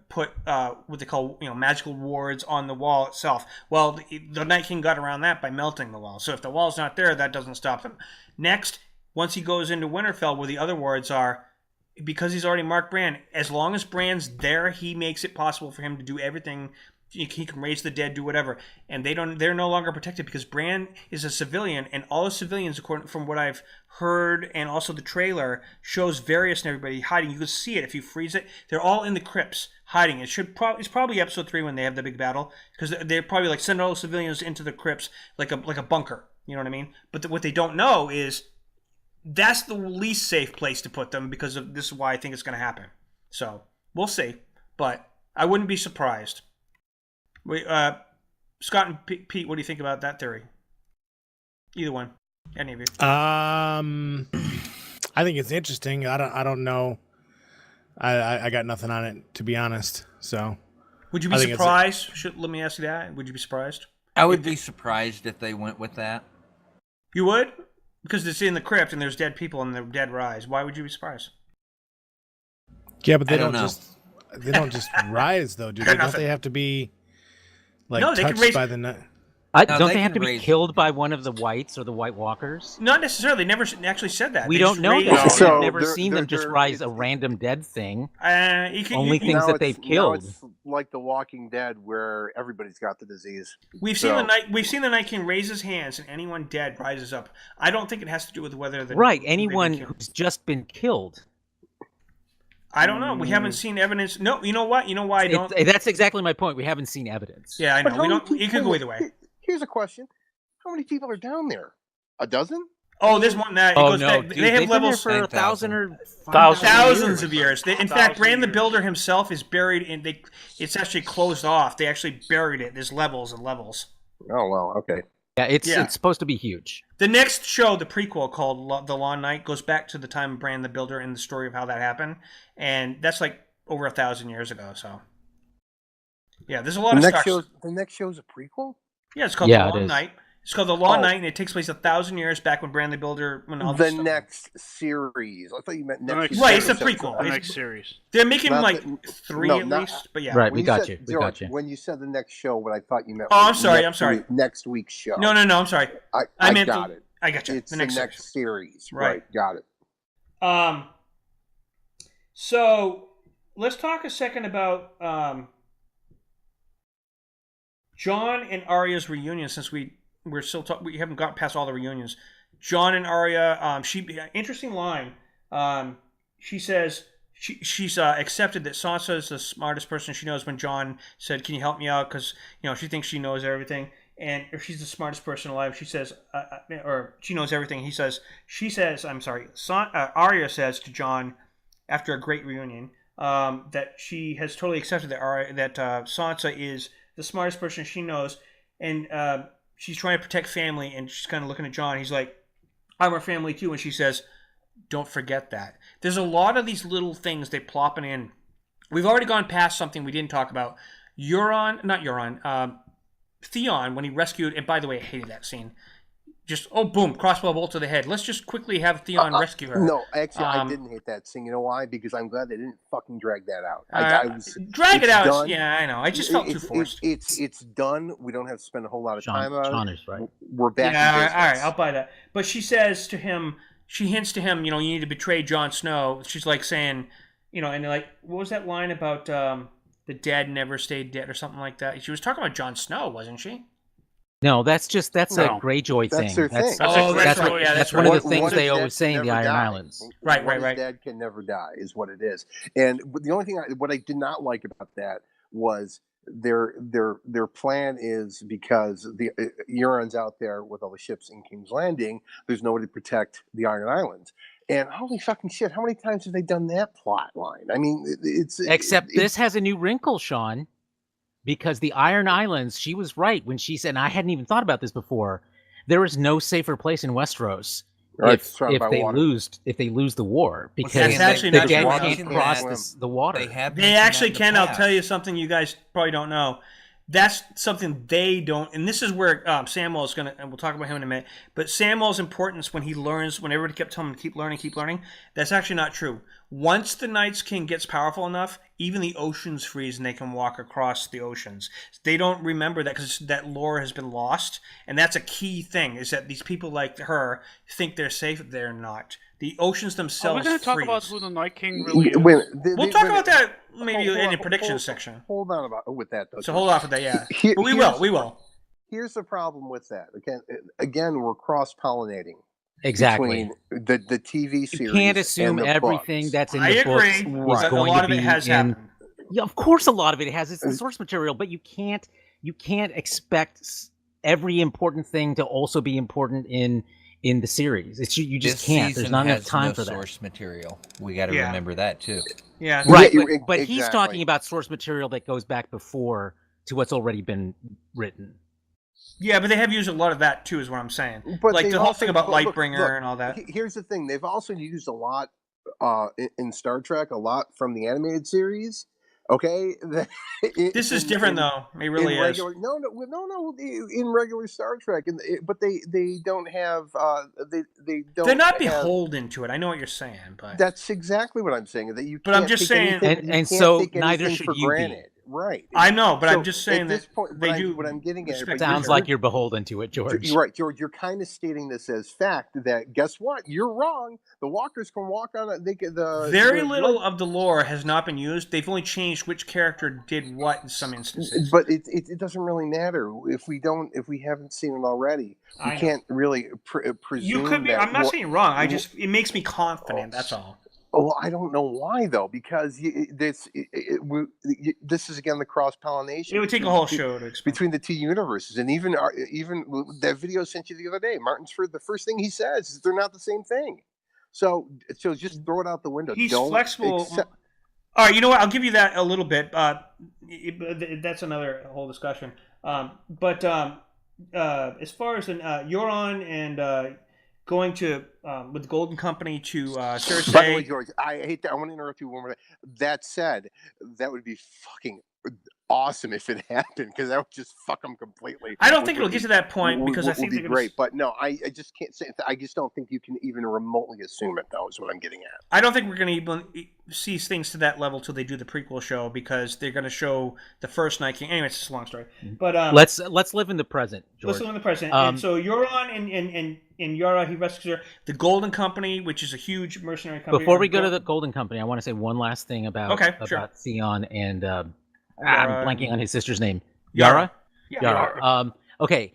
put what they call magical wards on the wall itself. Well, the Night King got around that by melting the wall. So if the wall's not there, that doesn't stop them. Next, once he goes into Winterfell, where the other wards are, because he's already marked Bran, as long as Bran's there, he makes it possible for him to do everything. He can raise the dead, do whatever, and they're no longer protected because Bran is a civilian, and all the civilians, according from what I've heard, and also the trailer shows Varys and everybody hiding. You can see it if you freeze it. They're all in the crypts hiding. It's probably episode 3 when they have the big battle, because they're probably like send all the civilians into the crypts like a bunker. You know what I mean? But what they don't know is that's the least safe place to put them, because of this is why I think it's going to happen. So we'll see, but I wouldn't be surprised. Scott and Pete, what do you think about that theory? Either one, any of you? I think it's interesting. I don't know. I got nothing on it, to be honest. So, would you be surprised? Let me ask you that. Would you be surprised? I would be surprised if they went with that. You would? Because it's in the crypt and there's dead people and the dead rise. Why would you be surprised? Yeah, but they I don't don't know. just they don't just rise though, do They're they? Don't nothing. they have to be like No, they can touched raise- by the night? No, don't they they have can to be raise- killed by one of the whites or the White Walkers? Not necessarily. They never actually said that. We They don't just know raised- that. So We've never they're- seen them just they're- rise a it's- random dead thing. you Only things Now that they've now killed. it's like The Walking Dead, where everybody's got the disease. We've seen So- We've seen the Night King raise his hands, and anyone dead rises up. I don't think it has to do with whether the Right, they've been anyone killed. who's just been killed. I don't know. We haven't seen evidence. No, you know what? You know why I don't? That's exactly my point. We haven't seen evidence. Yeah, I But know. how We many don't. It people- could go either way. Here's a question: how many people are down there? A dozen? Oh, there's one that. It Oh goes no, back, dude, they have they've been there levels. for 1,000 or Thousands of years. In fact, 1,000 Bran the years. Builder himself is buried in. It's actually closed off. They actually buried it. There's levels and levels. Oh well, okay. Yeah, it's Yeah. supposed to be huge. The next show, the prequel called The Long Night, goes back to the time of Bran the Builder and the story of how that happened, and that's like over 1,000 years ago. So, yeah, there's a lot The of next stuff. show's a prequel. Yeah, it's called Yeah, The it Long is. Night. It's called The Long Oh. Night, and it takes place 1,000 years back when Bran the Builder. When all The this stuff- next series. I thought you meant next. next series. Right, it's a Episodes. prequel. The It's- next series. They're making Not like the- 3 no, at not- least, but yeah. Right, When we got said- you. We George, got you. When you said the next show, what I thought you meant. Oh, I'm was sorry, next I'm sorry. next week's show. No, I'm sorry. I meant got it. I got you. It's The next series. Right. Got it. So let's talk a second about Jon and Arya's reunion. Since we're still we haven't got past all the reunions. Jon and Arya. Interesting line. She says she's accepted that Sansa is the smartest person she knows. When Jon said, "Can you help me out?" Because she thinks she knows everything. And if she's the smartest person alive, she says, or she knows everything. I'm sorry. Arya says to Jon, after a great reunion, that she has totally accepted that Sansa is the smartest person she knows, and she's trying to protect family. And she's kind of looking at Jon. He's like, "I'm our family too." And she says, "Don't forget that." There's a lot of these little things they plopping in. We've already gone past something we didn't talk about. Theon, when he rescued, and by the way, I hated that scene. Just, boom, crossbow bolt to the head. Let's just quickly have Theon rescue her. No, actually, I didn't hate that scene. You know why? Because I'm glad they didn't fucking drag that out. Drag it it's out. done. Yeah, I know. I just felt too forced. It's done. We don't have to spend a whole lot of time on Sean it. is right. We're back. Yeah, in all business. right, I'll buy that. But she says to him, she hints to him, you need to betray Jon Snow. She's like saying, and like, what was that line about the dead never stayed dead or something like that? She was talking about Jon Snow, wasn't she? No, that's a No. Greyjoy That's thing. their thing. That's right. what- Yeah, that's right. one of the What things is they dead always say in the can Iron never die. Islands. Right, What is right. dead can never die is what it is. And the only thing what I did not like about that was their plan is because the Euron's out there with all the ships in King's Landing. There's nobody to protect the Iron Islands. And holy fucking shit, how many times have they done that plot line? I mean, This has a new wrinkle, Sean, because the Iron Islands, she was right when she said, and I hadn't even thought about this before, there is no safer place in Westeros if they lose the war, because That's actually the not dead true. can't cross the water. They actually can. I'll tell you something you guys probably don't know. That's something they don't, and this is where Samwell is going to, and we'll talk about him in a minute, but Samwell's importance when he learns, when everybody kept telling him to keep learning, that's actually not true. Once the Night's King gets powerful enough, even the oceans freeze and they can walk across the oceans. They don't remember that because that lore has been lost, and that's a key thing, is that these people like her think they're safe, they're not. The oceans Are themselves we going to talk freeze. about who the Night King really is? We'll talk about that maybe in the prediction section. Hold on with that, though. So hold off with that, yeah. Here- But we here's- will. Here's the problem with that. Again, we're cross-pollinating Exactly. between the TV series. You can't assume and the everything books. that's in I the agree. books is But going a lot to of be it has in. happened. Yeah, of course, a lot of it has. It's the source material, but you can't expect every important thing to also be important in the series. You just This can't. There's season not enough has time no for that. source material. We got to Yeah. remember that too. Yeah. Right, Yeah, but he's exactly. talking about source material that goes back before to what's already been written. Yeah, but they have used a lot of that too, is what I'm saying. But Like they've the whole also- thing about but look, Lightbringer and all that. Here's the thing: they've also used a lot in Star Trek, a lot from the animated series. Okay, This is different, though. It really in is. regular, no, in regular Star Trek, but they don't have they don't. They're not have, beholden to it. I know what you're saying, but That's exactly what I'm saying. That you But I'm can't just take saying- anything, And- you and can't so take neither anything should for you be. granted, right? I know. But So I'm just saying at this that point, they what do. what I'm getting at, respect but Sounds like you're beholden to it, George. you're right, George. You're kind of stating this as fact. That guess what? You're wrong. The walkers can walk on it. They can, Very little of the lore has not been used. They've only changed which character did what in some instances. But it doesn't really matter if we haven't seen it already. We I know. can't really presume. You could be. that I'm not what- saying you're wrong. It makes me confident. That's all. Oh, well, I don't know why though, because this is again the cross pollination. It would take a whole show to explain. Between the two universes, and even that video I sent you the other day, Martin's the first thing he says is they're not the same thing. So just throw it out the window. He's Don't flexible. accept- All right, you know what? I'll give you that a little bit. That's another whole discussion. But as far as Euron and going to with the Golden Company to Cersei. By the way, George, I hate that. I want to interrupt you one more. That said, that would be fucking awesome if it happened, because that would just fuck them completely. I don't think it'll get to that point because I think would be they're great. But no, I just can't say. I just don't think you can even remotely assume it. Though is what I'm getting at. I don't think we're going to even see things to that level till they do the prequel show, because they're going to show the first Night King. Anyway, it's a long story. But let's live in the present, George. let's live in the present. And so Euron and Yara, he rescues her. The Golden Company, which is a huge mercenary company. Before we go to the Golden Company, I want to say one last thing about sure. Theon and I'm Yara. blanking on his sister's name. Yara. Yara. Okay,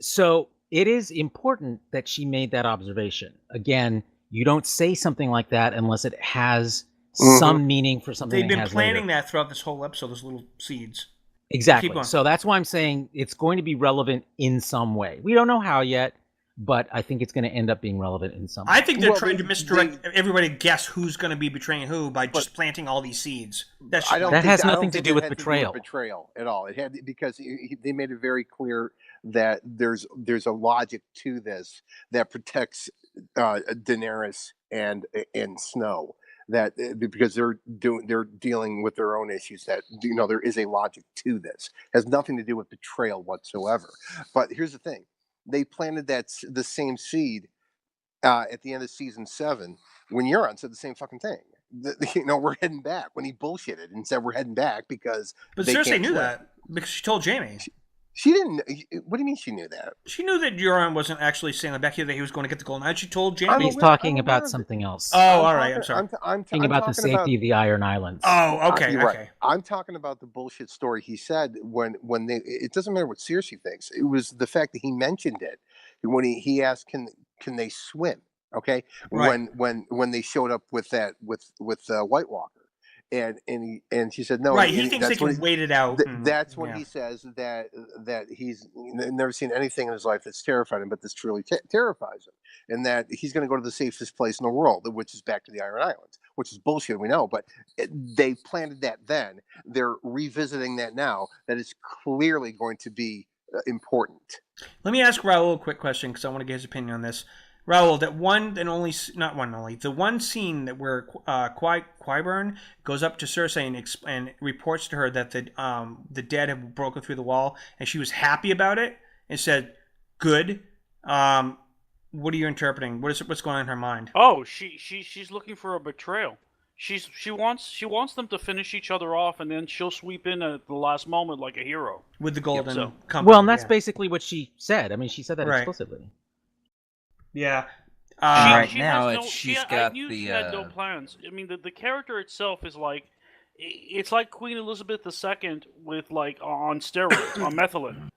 so it is important that she made that observation. Again, you don't say something like that unless it has some meaning for something. They've been has planning later. that throughout this whole episode. Those little seeds. Exactly. Keep going. So that's why I'm saying it's going to be relevant in some way. We don't know how yet, but I think it's going to end up being relevant in some way. I think they're trying to misdirect everybody to guess who's going to be betraying who by just planting all these seeds. That has nothing to do with betrayal. Betrayal at all. It had because they made it very clear that there's a logic to this that protects Daenerys and Snow. That because they're dealing with their own issues, that there is a logic to this. It has nothing to do with betrayal whatsoever. But here's the thing: they planted the same seed at the end of season 7 when Euron said the same fucking thing. We're heading back, when he bullshitted and said we're heading back because. But Cersei knew that because she told Jaime. She didn't. What do you mean she knew that? She knew that Euron wasn't actually sailing back here, that he was going to get the Golden Eye. She told Jaime. He's talking about something else. Oh, all right. I'm sorry. I'm talking about the safety of the Iron Islands. Oh, okay. You're Okay. right. I'm talking about the bullshit story he said when they. It doesn't matter what Cersei thinks. It was the fact that he mentioned it when he asked, "Can they swim?" Okay. Right. When they showed up with White Walker. And she said no. Right, he thinks they can wait it out. That's when he says that he's never seen anything in his life that's terrified him, but this truly terrifies him, and that he's going to go to the safest place in the world, which is back to the Iron Islands, which is bullshit, we know. But they planted that then. They're revisiting that now. That is clearly going to be important. Let me ask Raul a quick question because I want to get his opinion on this. Raul, that one and only, not one only, the one scene that where Qyburn goes up to Cersei and reports to her that the dead have broken through the wall, and she was happy about it and said, "Good." What are you interpreting? What's going on in her mind? Oh, she's looking for a betrayal. She wants them to finish each other off, and then she'll sweep in at the last moment like a hero with the Golden Company. Well, and that's basically what she said. I mean, she said that explicitly. Yeah. Right now, she had no plans. I mean, the character itself is it's like Queen Elizabeth II with on steroids, on methylene.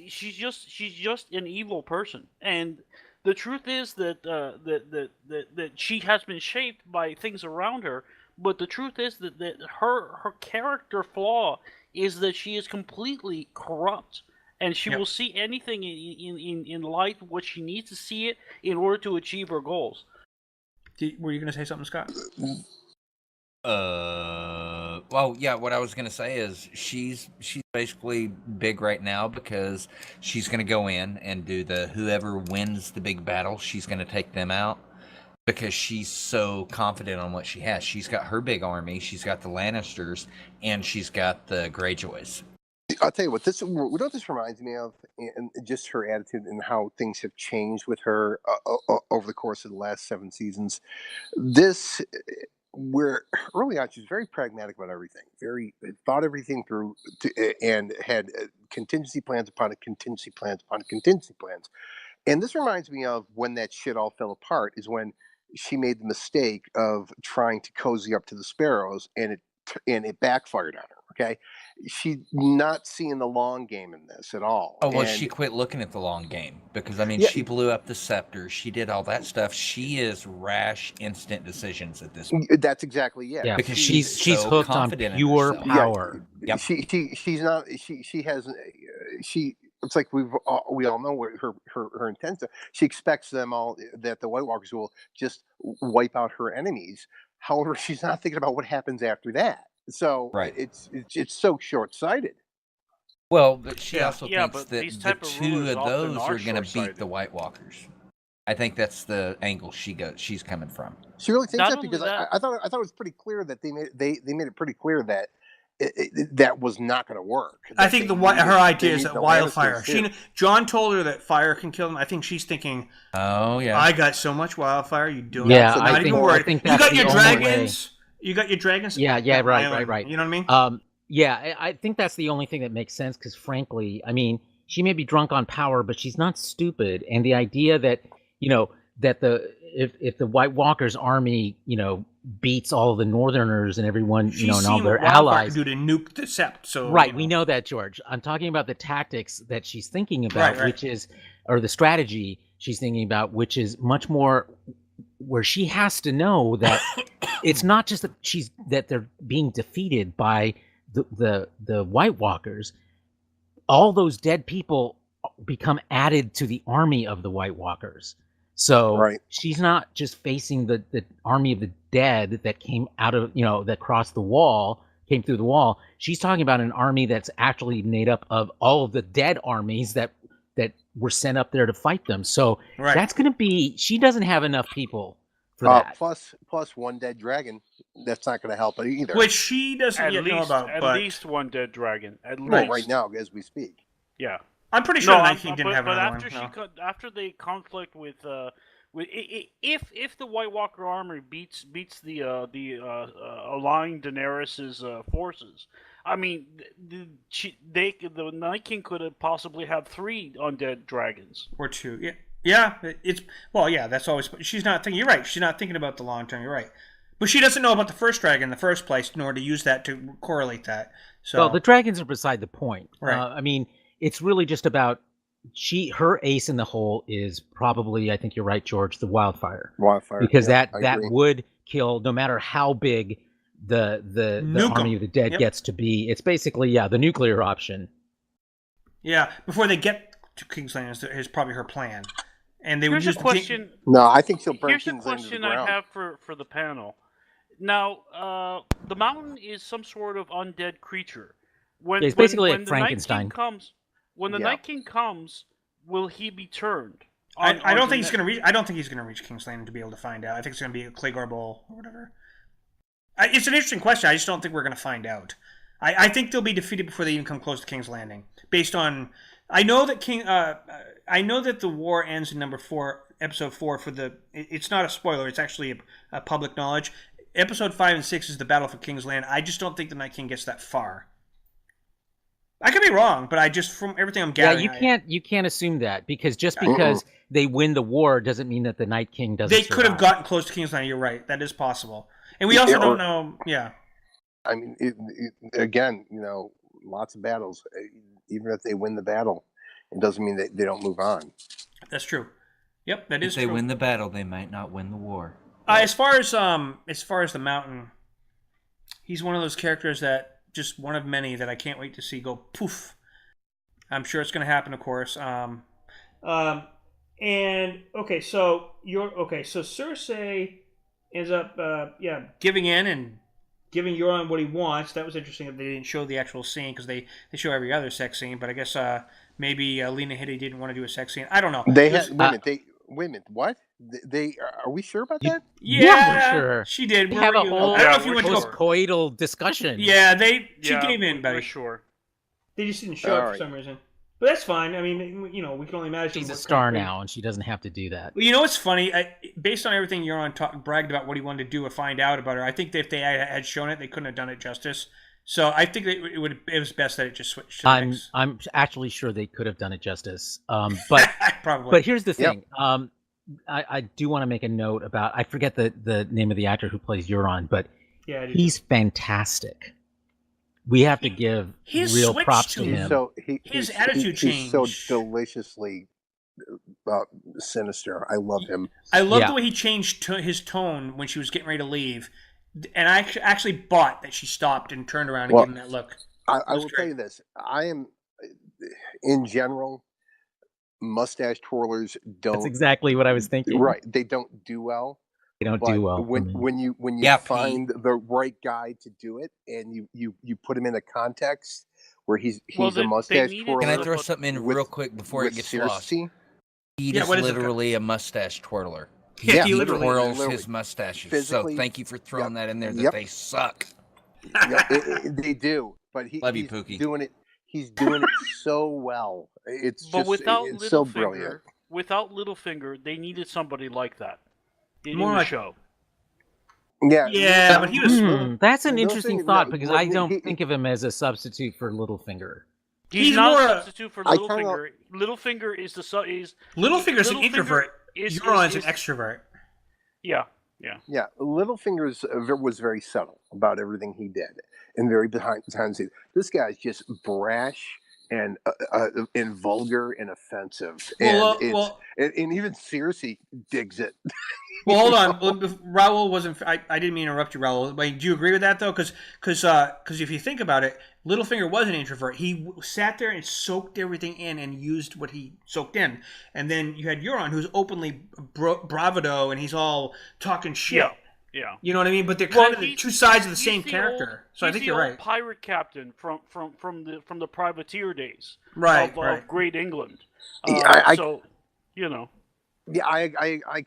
She's just an evil person, and the truth is that that she has been shaped by things around her. But the truth is that her character flaw is that she is completely corrupt. And she will see anything in light of what she needs to see it in order to achieve her goals. Were you going to say something, Scott? Well, yeah. What I was going to say is she's basically big right now because she's going to go in and do whoever wins the big battle. She's going to take them out. because she's so confident on what she has. She's got her big army, she's got the Lannisters, and she's got the Greyjoys. I'll tell you what this reminds me of, and just her attitude and how things have changed with her over the course of the last 7 seasons. This, where early on she was very pragmatic about everything, very thought everything through, and had contingency plans upon contingency plans upon contingency plans. And this reminds me of when that shit all fell apart. Is when she made the mistake of trying to cozy up to the Sparrows, and it backfired on her. Okay, she's not seeing the long game in this at all. Oh, well, And she quit looking at the long game because, I mean, Yeah. she blew up the scepter. She did all that stuff. She is rash, instant decisions at this point. that's exactly Yeah, Because she's she's so hooked on confident in pure herself. power. Yep. She's not she has she. It's like we all know what her intent. She expects them all that the White Walkers will just wipe out her enemies. However, she's not thinking about what happens after that. So Right. it's so short sighted. Well, but she Yeah. also Yeah, thinks but that these the type of two rulers of often those are are going to beat short-sighted. the White Walkers. I think that's the angle she's coming from. She really thinks Not that only because that- I thought it was pretty clear that they made it pretty clear that that was not going to work. I That think they her needed- idea they is needed that the wildfire. Lannisters too. John told her that fire can kill them. I think she's thinking, Oh, yeah. I got so much wildfire, you do Yeah, not. So I not even think- worried. I think You that's got the your only dragons. You got your dragons. Yeah, Got my right, own. right. You know what I mean? Yeah, I think that's the only thing that makes sense because, frankly, I mean, she may be drunk on power, but she's not stupid. And the idea that that if the White Walkers' army beats all the Northerners and everyone She's and all seen their what wildfire allies, can do to nuke the sept. So right? We know that, George. I'm talking about the tactics that she's thinking about, Right. which is, or the strategy she's thinking about, which is much more where she has to know that it's not just that they're being defeated by the White Walkers. All those dead people become added to the army of the White Walkers. So Right. she's not just facing the army of the dead that came out of, that crossed the wall, came through the wall. She's talking about an army that's actually made up of all of the dead armies that were sent up there to fight them. So Right. that's going to be, she doesn't have enough people for that. Plus one dead dragon. That's not going to help it either. Which she doesn't At yet know least, about. at But least one dead dragon. At least. well, right now as we speak. Yeah. I'm pretty sure No, Night King didn't have but another after one. No. after they conflict with if the White Walker army beats the aligned Daenerys's forces, I mean the Night King could have possibly have 3 undead dragons. Or 2. Yeah. Yeah. It's yeah. That's always. She's not thinking. You're right. She's not thinking about the long term. You're right. But she doesn't know about the first dragon in the first place, nor to use that to correlate that. So Well, the dragons are beside the point. Right. I mean, it's really just about her ace in the hole is probably, I think you're right, George, the wildfire, Wildfire. because yeah, I that agree. would kill no matter how big the Nuke 'em. army of the dead Yep. gets to be. It's basically the nuclear option. yeah, before they get to King's Landing is probably her plan, and they would Here's use a question. No, I think she'll burn Here's a King's Landing to the question I ground. have for the panel. Now, the mountain is some sort of undead creature. When, Yeah, it's basically when like the Night Frankenstein. King comes, when the Yeah. Night King comes, will he be turned? I don't on think he's the going to reach. I don't think he's going to reach King's Landing to be able to find out. I think it's going to be a Clegor Bowl or whatever. It's an interesting question. I just don't think we're going to find out. I think they'll be defeated before they even come close to King's Landing. Based on, I know that I know that the war ends in episode 4 for the. It's not a spoiler. It's actually a public knowledge. Episode 5 and 6 is the battle for King's Land. I just don't think the Night King gets that far. I could be wrong, but I just from everything I'm gathering, You can't assume that because just because they win the war doesn't mean that the Night King doesn't. They could have survive. gotten close to King's Landing. You're right. That is possible. And we also don't know. Yeah. I mean, again, lots of battles. Even if they win the battle, it doesn't mean that they don't move on. That's true. Yep, that If is they true. win the battle, they might not win the war. As far as the Mountain, he's one of those characters that just one of many that I can't wait to see go poof. I'm sure it's going to happen, of course. And okay, so Cersei ends up giving in and giving Euron what he wants. That was interesting that they didn't show the actual scene because they show every other sex scene. But I guess maybe Lena Headey didn't want to do a sex scene. I don't know. They had wait a minute. What? They are we sure about You- that? Yeah, we're sure. she did. They Where have were a you? whole I don't know if you went to go. post-coital discussion. Yeah, she Yeah, gave in, we're buddy. sure. They just didn't show it All for right. some reason. But that's fine. I mean, we can only imagine. She's a what star kind of- now, and she doesn't have to do that. Well, you know what's funny? Based on everything Euron bragged about what he wanted to do or find out about her, I think that if they had shown it, they couldn't have done it justice. So I think that it was best that it just switched to the next. I'm actually sure they could have done it justice. But Probably. but here's the thing. I do want to make a note about, I forget the name of the actor who plays Euron, but yeah, he's fantastic. We have to give his real switch props to to him. So His attitude he's so changed. deliciously sinister. I love him. I love Yeah. the way he changed his tone when she was getting ready to leave, and I actually bought that she stopped and turned around and Well, gave him that look. I will great. tell you this. I am, in general, mustache twirlers That's don't exactly what I was thinking. right. They don't do well. They don't But do well. when you Yeah, Pete. find the right guy to do it, and you put him in a context where he's Well, a they mustache needed twirler. Can I Well, throw but something in with- real quick before it with gets lost? Cersei? He Yeah, is what is it? literally a mustache twirler. Yeah, He literally. twirls literally. his mustaches. Physically, So thank you for throwing that in there. That Yep. they suck. Yeah, they do, but Love you, he's Pookie. doing it. He's doing it so well. It's But just without it's so brilliant. Littlefinger, they needed somebody like that in More the like- show. Yeah, but he was. That's an Littlefinger- interesting thought no, because well, I don't he- think of him as a substitute for Littlefinger. He's not more a a- substitute for I kinda- Littlefinger. Littlefinger is Littlefinger's an Littlefinger introvert. is- Euron's an is- extrovert. yeah. Yeah, Littlefinger's was very subtle about everything he did, and very behind the scenes. This guy's just brash and vulgar and offensive, and even Cersei digs it. Well, hold on. Well, Raul wasn't. I didn't mean to interrupt you, Raul. But do you agree with that though? Because if you think about it, Littlefinger was an introvert. He sat there and soaked everything in and used what he soaked in. And then you had Euron, who's openly bravado and he's all talking shit. Yeah. You know what I mean? But they're kind of the he's- two sides of the he's same character. So I he's think the you're old right. Pirate captain from the privateer days. Right, Of right. Great England. Yeah, I- so you know. Yeah, I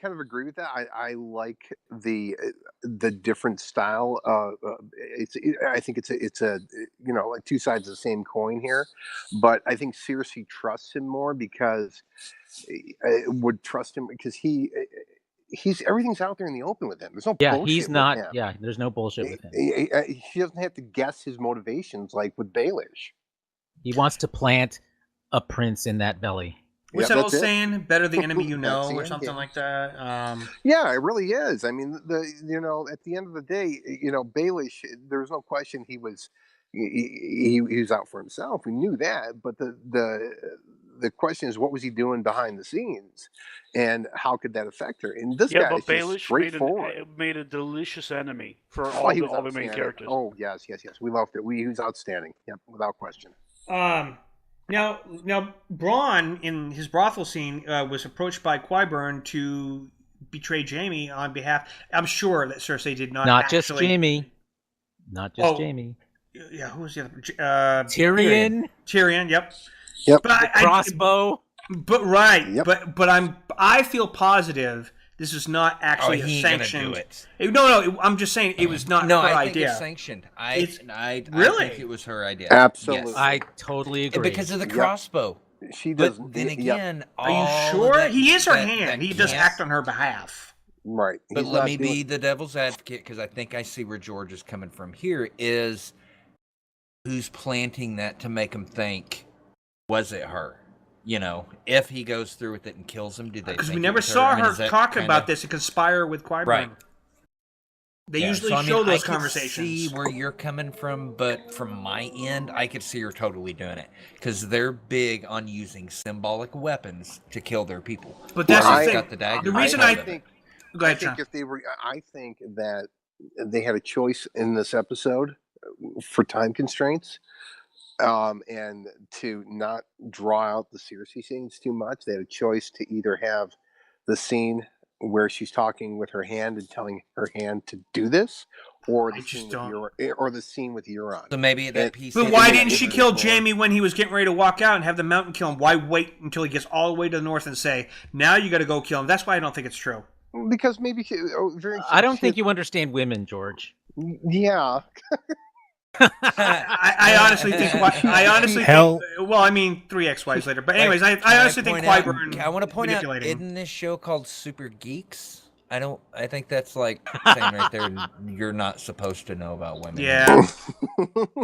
kind of agree with that. I like the different style. I think it's a like two sides of the same coin here, but I think Cersei trusts him more because would trust him because he's everything's out there in the open with him. There's no Yeah, bullshit he's with not. him. Yeah, there's no bullshit with him. He doesn't have to guess his motivations like with Baelish. He wants to plant a prince in that belly. What's Yeah, that old that's it. saying? Better the enemy you That's know, the or end something game. like that. Yeah, it really is. I mean, at the end of the day, Baelish. There's no question he was he was out for himself. We knew that, but the question is, what was he doing behind the scenes, and how could that affect her? And this Yeah, guy's but just Baelish straightforward. made a delicious enemy for Oh, all he the was main outstanding. characters. Oh yes, we loved it. He was outstanding. Yep, without question. Now, Bronn in his brothel scene was approached by Qyburn to betray Jaime on behalf. I'm sure that Cersei did not. Not actually, just Jaime. Not just Oh. Jaime. Yeah, who was the other? Tyrion. Tyrion. Yep. Yep. But Crossbow. Right. Yep. But I feel positive this is not actually he a ain't gonna sanctioned. do it. No, I'm just saying it was not No, her I think idea. it's sanctioned. It's- I Really? think it was her idea. Absolutely. Yes. I totally agree. Because of the Yep. crossbow. She But doesn't. then Yep. again, Are you all sure? that- He is her that- hand. that He does can't- act on her behalf. Right. But He's let not me doing- be the devil's advocate because I think I see where George is coming from here is who's planting that to make him think, was it her? If he goes through with it and kills him, do they Because think we it never was saw I mean, her is that talk kinda- about this and conspire with Qyburn. Right. They Yeah, usually so, I mean, show I those could conversations. see where you're coming from, but from my end, I could see her totally doing it because they're big on using symbolic weapons to kill their people. But that's Well, the I- thing. got the dagger. The reason I I think Go ahead, Sean. I think that they had a choice in this episode for time constraints, and to not draw out the Cersei scenes too much. They had a choice to either have the scene where she's talking with her hand and telling her hand to do this, or I the just scene don't. with Euron, or the scene with Euron. So maybe that And- piece. But is- why Yeah, didn't it she was kill more- Jaime when he was getting ready to walk out and have the mountain kill him? Why wait until he gets all the way to the north and say, now you got to go kill him? That's why I don't think it's true. Because maybe I don't think you understand women, George. Yeah, I honestly think. I honestly Hell- think. Well, I mean, 3 ex-wives later. But anyways, I honestly think Qyburn. I want to point out, manipulating. isn't this show called Super Geeks? I think that's like saying right there, you're not supposed to know about women. Yeah,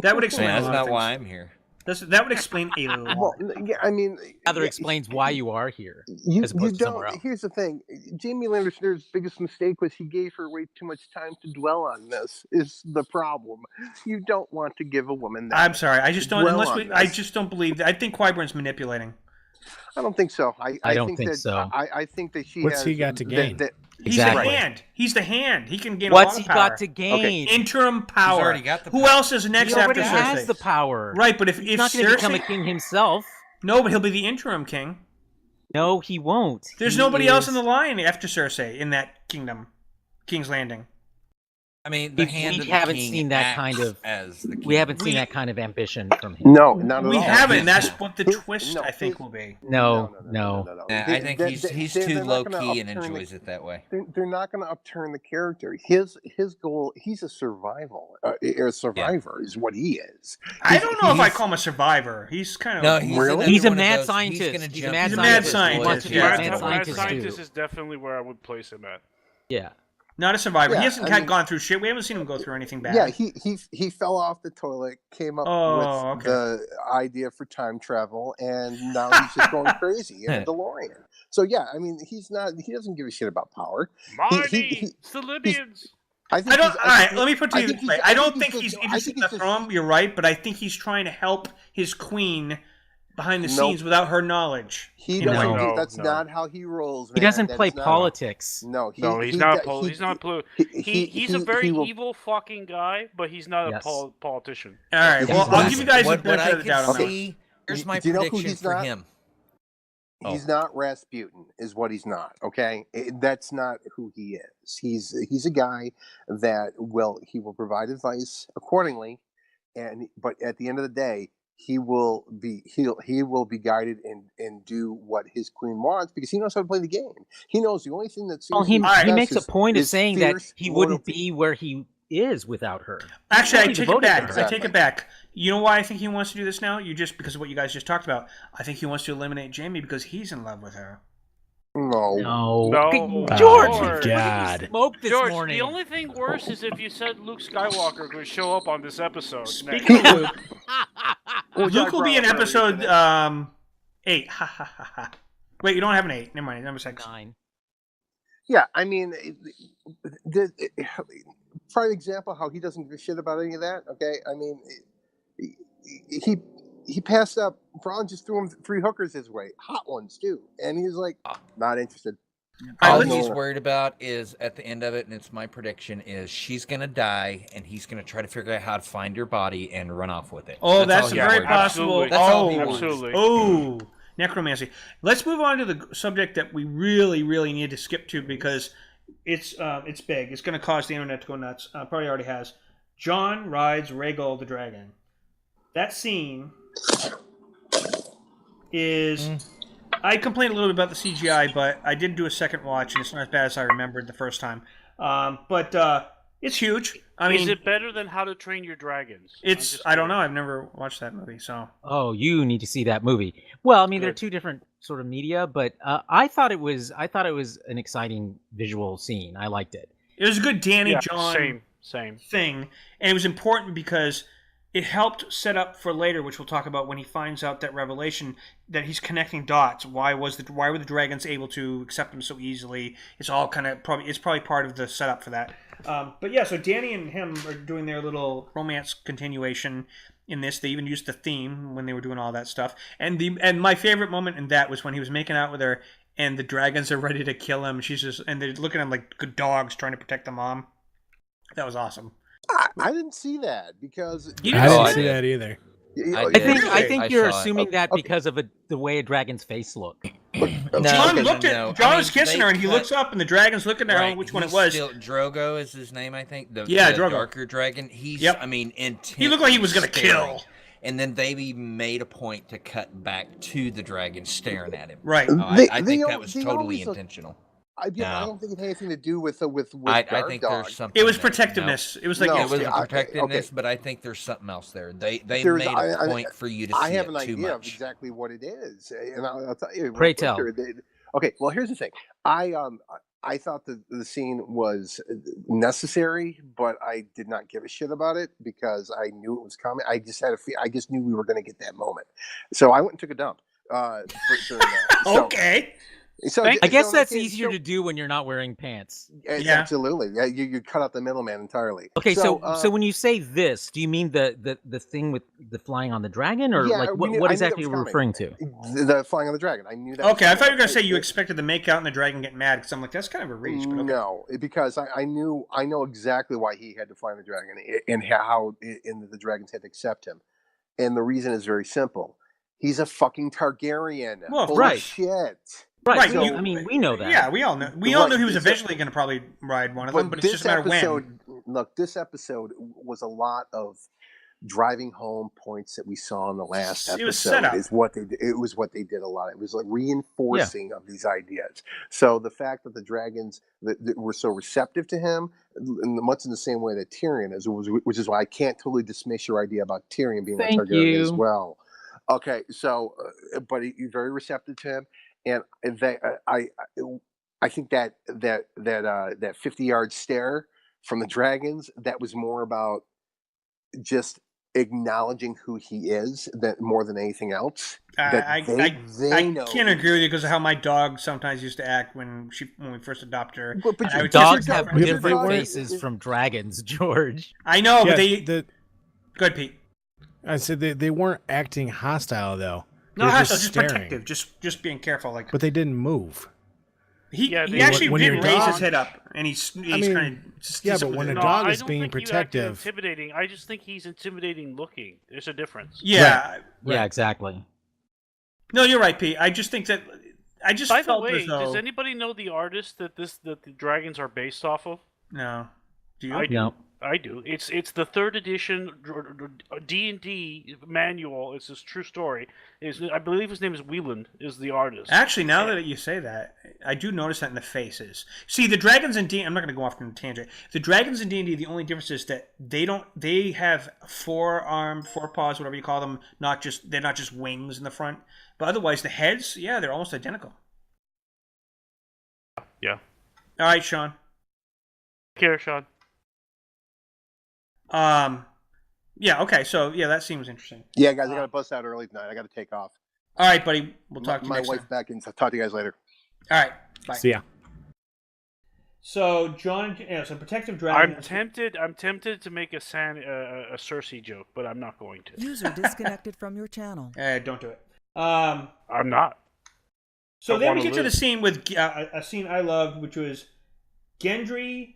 that would explain. that's a lot not of why things. I'm here. That would explain a lot. well, yeah, I mean, Rather yeah, explains why you are here. You, as opposed you to somewhere don't. else. Here's the thing: Jamie Lannister's biggest mistake was he gave her way too much time to dwell on this. Is the problem? You don't want to give a woman that. I'm sorry. I just don't. dwell Unless on we, I this. just don't believe that. I think Qyburn's manipulating. I don't think so. I don't think that, so. I think that she. What's has, he got to gain? He's Exactly. the hand. He's the hand. He can gain What's a lot he of power. got to gain? Interim power. already got the Who power. else is next He already after has Cersei? the power. Right, but if He's not going to become a Cersei, king himself. no, but he'll be the interim king. No, he won't. There's He nobody else in is- the line after Cersei in that kingdom, King's Landing. I mean, the We hand of the haven't king seen that acts kind of- as the king. We haven't seen that kind of ambition from him. No, not at We all. haven't. And that's what the His- twist no, I think his- will be. No. Nah, I think he's they're too not low gonna key and upturn enjoys it that way. They're not going to upturn the character. His goal. He's a survivor is what he is. I don't know if I he's- call him a survivor. He's kind of. No, he's, Really? another He's a one of mad those- scientist. He's, gonna He's a jump mad into scientist. his Scientist, loyalty yeah. to Mad the scientist Lord. do. Scientist is definitely where I would place him at. Yeah. not a survivor. Yeah, he hasn't I mean- gone through shit. We haven't seen him go through anything bad. Yeah, he fell off the toilet, came up Oh, with okay. the idea for time travel, and now he's just going crazy in a DeLorean. So yeah, I mean, he doesn't give a shit about power. Mighty! It's the Libyans! I think I don't. he's- All right, think- let me put it to I you think this way. he's- I don't think just- he's I interested think in the he's just- throne. You're right, but I think he's trying to help his queen behind the Nope. scenes without her knowledge. He You doesn't. know? No, That's no. not how he rolls. He man. doesn't That play is not- politics. No, No, he's not. He's not. He's a very will- evil fucking guy, but he's not Yes. a politician. All right. Well, I'll give you guys the what benefit I of the doubt can on that. see. Here's my Do you know who prediction he's for not? him. He's not Rasputin, is what he's not. Okay, that's not who he is. He's a guy that he will provide advice accordingly, but at the end of the day, he will be guided and do what his queen wants because he knows how to play the game. He knows the only thing that Well, he success makes a is- point of is saying that fierce he wouldn't loyalty. be where he is without her. Actually, I He's take it devoted to back. her. I take Exactly. it back. You know why I think he wants to do this now? Because of what you guys just talked about. I think he wants to eliminate Jamie because he's in love with her. No. No. Okay, George, George. what did you God. smoke this George, morning? the only thing worse is if you said Luke Skywalker could show up on this episode. Speaking of Luke, Well, Luke will be in Jack Bauer episode already said 8. Ha ha ha ha. Wait, you don't have an 8. Never mind. Number 6. 9. Yeah, I mean, prime example how he doesn't give a shit about any of that. Okay, I mean, he passed up. Braun just threw him 3 hookers his way, hot ones too, and he's like, not interested. All All right, he's no. worried about is at the end of it, and it's my prediction, is she's gonna die, and he's gonna try to figure out how to find her body and run off with it. Oh, that's all a he's very worried about. possible. Absolutely. That's all he wants. Absolutely. Oh, necromancy. Let's move on to the subject that we really, really need to skip to because it's big. It's going to cause the internet to go nuts. Probably already has. Jon rides Rhaegal the dragon. That scene is. I complained a little bit about the CGI, but I did do a second watch, and it's not as bad as I remembered the first time. But it's huge. I mean, is it better than How to Train Your Dragons? it's. I'm just I don't know. curious. I've never watched that movie, so. Oh, you need to see that movie. Well, I mean, they're Good. two different sort of media, but I thought it was an exciting visual scene. I liked it. It was a good Danny Yeah, John same. thing, and it was important because it helped set up for later, which we'll talk about when he finds out that revelation that he's connecting dots. Why were the dragons able to accept him so easily? It's all kind of probably part of the setup for that. But yeah, so Danny and him are doing their little romance continuation in this. They even used the theme when they were doing all that stuff. And my favorite moment in that was when he was making out with her, and the dragons are ready to kill him. And they're looking at him like good dogs trying to protect the mom. That was awesome. I didn't see that because You I didn't didn't I see did. that either. I I did. think Really? I think I you're saw it. assuming that Okay. because of the way a dragon's face looked. No, John no, looked no. at John I was mean, kissing they her, and he cut- looks up, and the dragon's looking at her. I don't know which one it he's was. Drogo is his name, I think. The Drogo. darker dragon. He's, Yep. I mean, intense. He looked like he was gonna kill. And then they made a point to cut back to the dragon staring at him. Right. Oh, They- I they think al- that was they totally always look- intentional. I don't think it had anything to do with I guard think dog. there's something. It was there. protectiveness. No. It was like No, It was yeah, protectiveness, okay. but I think there's something else there. They There's- made a point for you to see I have it an too idea of much. exactly what it is, and I'll tell you. Pray real quick tell. here. Okay, well, here's the thing. I thought the scene was necessary, but I did not give a shit about it because I knew it was coming. I just had I just knew we were going to get that moment, so I went and took a dump. During that. So, Okay. So, I guess so- that's okay, easier so- to do when you're not wearing pants. Yeah. Absolutely. Yeah, you cut out the middleman entirely. Okay, so So, when you say this, do you mean the thing with the flying on the dragon, or Yeah, like we knew- what I knew that exactly was are you coming. referring to? The flying on the dragon. I knew that. Okay, I thought you were gonna coming. say you expected the make out and the dragon get mad because I'm like that's kind of a reach. But okay. No, because I know exactly why he had to fly on the dragon and how the dragons had to accept him, and the reason is very simple. He's a fucking Targaryen. Well, Holy right. shit. Right. so- I mean, we know that. Yeah, we all know. We all Right, knew he was so- eventually going to probably ride one of them, but it's this just a matter of when. episode, look, this episode was a lot of driving home points that we saw in the last It episode. was set up. Is what they did. It was what they did a lot. It was like reinforcing of these ideas. So the fact that the dragons that were so receptive to him, much in the same way that Tyrion is, which is why I can't totally dismiss your idea about Tyrion being Thank a Targaryen as you. well. Okay, so but he's very receptive to him, and I think that 50-yard stare from the dragons, that was more about just acknowledging who he is more than anything else. That I know can't agree with you because of how my dog sometimes used to act when we first adopted her. But And I your would Dogs kiss her have girlfriend. Yeah, but they different weren't- faces from dragons, George. I know, but Yeah, they. Good, Pete. I said they weren't acting hostile though. They No, were hostile, just just staring. protective, just being careful. Like But they didn't move. he they- actually when did your raise dog- his head up, and he's mean, kind of yeah, but when a No, dog I is don't being think you acted protective. intimidating. I just think he's intimidating looking. There's a difference. yeah. Yeah, exactly. No, you're right, Pete. I just think that I just By the felt way, as though does anybody know the artist that the dragons are based off of? no. Do you? I do. No. I do. It's the third edition D&D manual. It's this true story. I believe his name is Wieland. Is the artist? Actually, now that you say that, I do notice that in the faces. See, the dragons in D. I'm not going to go off on a tangent. The dragons in D&D, the only difference is that they have four paws, whatever you call them. They're not just wings in the front. But otherwise, the heads, yeah, they're almost identical. Yeah. All right, Sean. Care, Sean. Yeah. Okay. So yeah, that seems interesting. Yeah, guys, I got to bust out early tonight. I got to take off. All right, buddy. We'll talk to you My next wife's time. back, and talk to you guys later. All right. Bye. So yeah. So John, so protective dragon. I'm tempted to make a Cersei joke, but I'm not going to. User disconnected from your channel. Don't do it. I'm not. So I then we wanna get to the live. scene with a scene I loved, which was Gendry.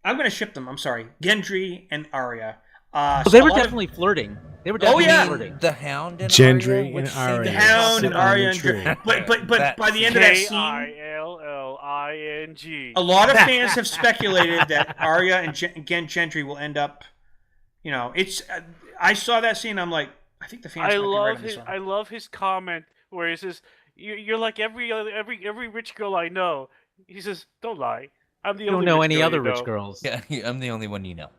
I'm going to ship them. I'm sorry, Gendry and Arya. Well, So they a were lot of- definitely flirting. They were definitely yeah. flirting. The Hound and Gendry Arya, which and scene Arya. the did you Hound talk and about? Arya and tree. Gendry. But That by the end of that scene, K-I-L-L-I-N-G. a lot of fans have speculated that Arya and Gendry will end up. You know, it's. I saw that scene. I'm like, I think the fans. I might be love right on this his. one. I love his comment where he says, "You're like every rich girl I know." He says, "Don't lie. I'm the You don't only know rich any girl other you rich know." girls. Yeah, I'm the only one you know.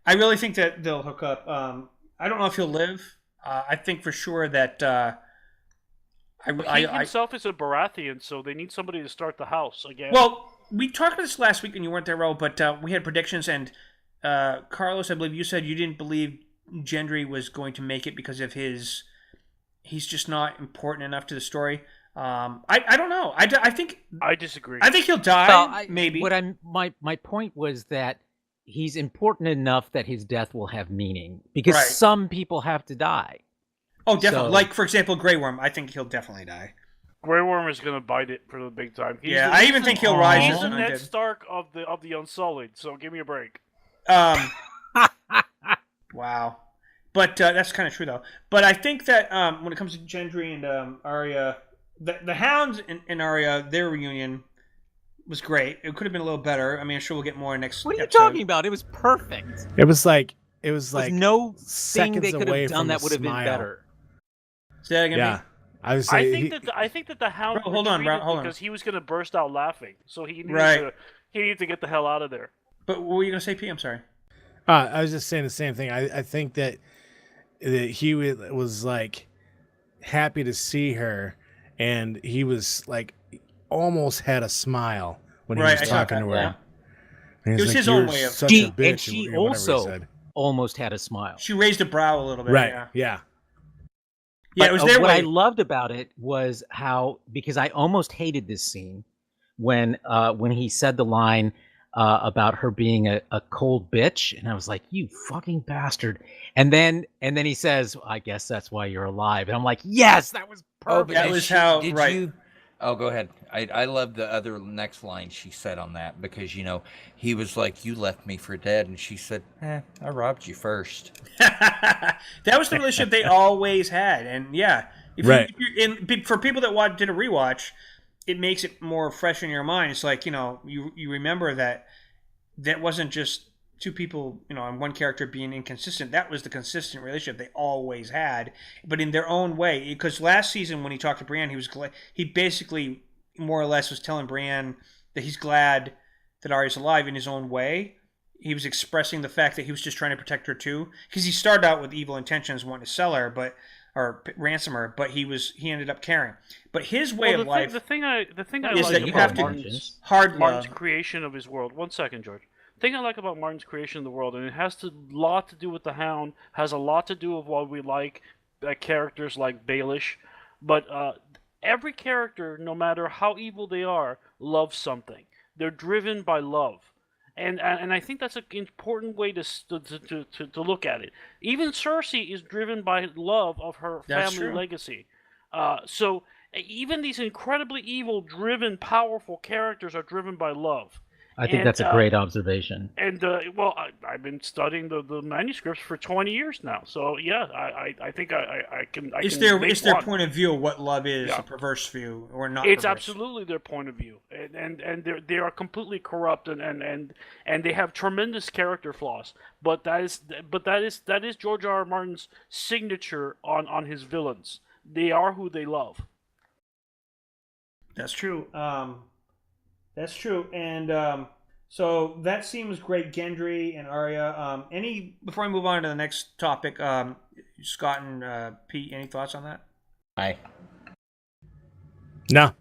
I really think that they'll hook up. I don't know if he'll live. I think for sure that. He himself is a Baratheon, so they need somebody to start the house again. Well, we talked about this last week when you weren't there, Ro, but we had predictions, and Carlos, I believe you said you didn't believe Gendry was going to make it because of he's just not important enough to the story. I don't know. I think I disagree. I think he'll die. Well, maybe. My point was that he's important enough that his death will have meaning because Right. some people have to die. Oh, definitely. so- Like for example, Grey Worm. I think he'll definitely die. Grey Worm is gonna bite it for the big time. Yeah, I even think he'll rise He's as the an Ned undead. Stark of the Unsullied. So give me a break. Wow. But that's kind of true though. But I think that when it comes to Gendry and Arya, the Hounds and Arya, their reunion was great. It could have been a little better. I mean, I'm sure we'll get more next What are you episode. talking about? It was perfect. It was like There's no thing seconds they could away have done from that a would have been smile. better. Say that again. Yeah, I was I saying. think that the Hound Bro, hold on, retreated hold on. because he was going to burst out laughing, so he Right. needed to get the hell out of there. But what were you gonna say, P? I'm sorry. I was just saying the same thing. I think that he was like happy to see her, and he was like almost had a smile when he Right, I was saw talking that, to her. yeah. And It was he's his like, own "You're way of- such She, a bitch," and she or whatever he also said. almost had a smile. She raised a brow a little bit. Right? Yeah. Yeah. Yeah, But, it was their what way. I loved about it was how, because I almost hated this scene when he said the line about her being a cold bitch, and I was like, "You fucking bastard!" And then he says, "I guess that's why you're alive," and I'm like, "Yes, that was perfect." that was how- right. You? Oh, go ahead. I love the other next line she said on that because he was like, "You left me for dead," and she said, "I robbed you first." That was the relationship they always had, and yeah, Right. For people that did a rewatch, it makes it more fresh in your mind. It's like you remember that wasn't just two people, and one character being inconsistent. That was the consistent relationship they always had, but in their own way. Because last season when he talked to Brienne, he basically more or less was telling Brienne that he's glad that Arya's alive in his own way. He was expressing the fact that he was just trying to protect her too, because he started out with evil intentions, wanting to sell her, or ransom her, but he ended up caring. But his way of life, The thing I is like that you about have to Martin's hard Martin's love. creation of his world. One second, George. The thing I like about Martin's creation of the world, and it has a lot to do with the Hound, has a lot to do with what we like characters like Baelish, but every character, no matter how evil they are, loves something. They're driven by love. And I think that's an important way to look at it. Even Cersei is driven by love of her That's family true. legacy. So even these incredibly evil, driven, powerful characters are driven by love. I think And, that's a great observation. And I've been studying the manuscripts for 20 years now. So yeah, I think I can. It's can their one. point of view of what love is, Yeah. a perverse view or not. It's perverse. absolutely their point of view, and they are completely corrupt, and they have tremendous character flaws. But that is George R. R. Martin's signature on his villains. They are who they love. That's true. That's true. And so that seems great, Gendry and Arya. Before I move on to the next topic, Scott and Pete, any thoughts on that? Aye. No.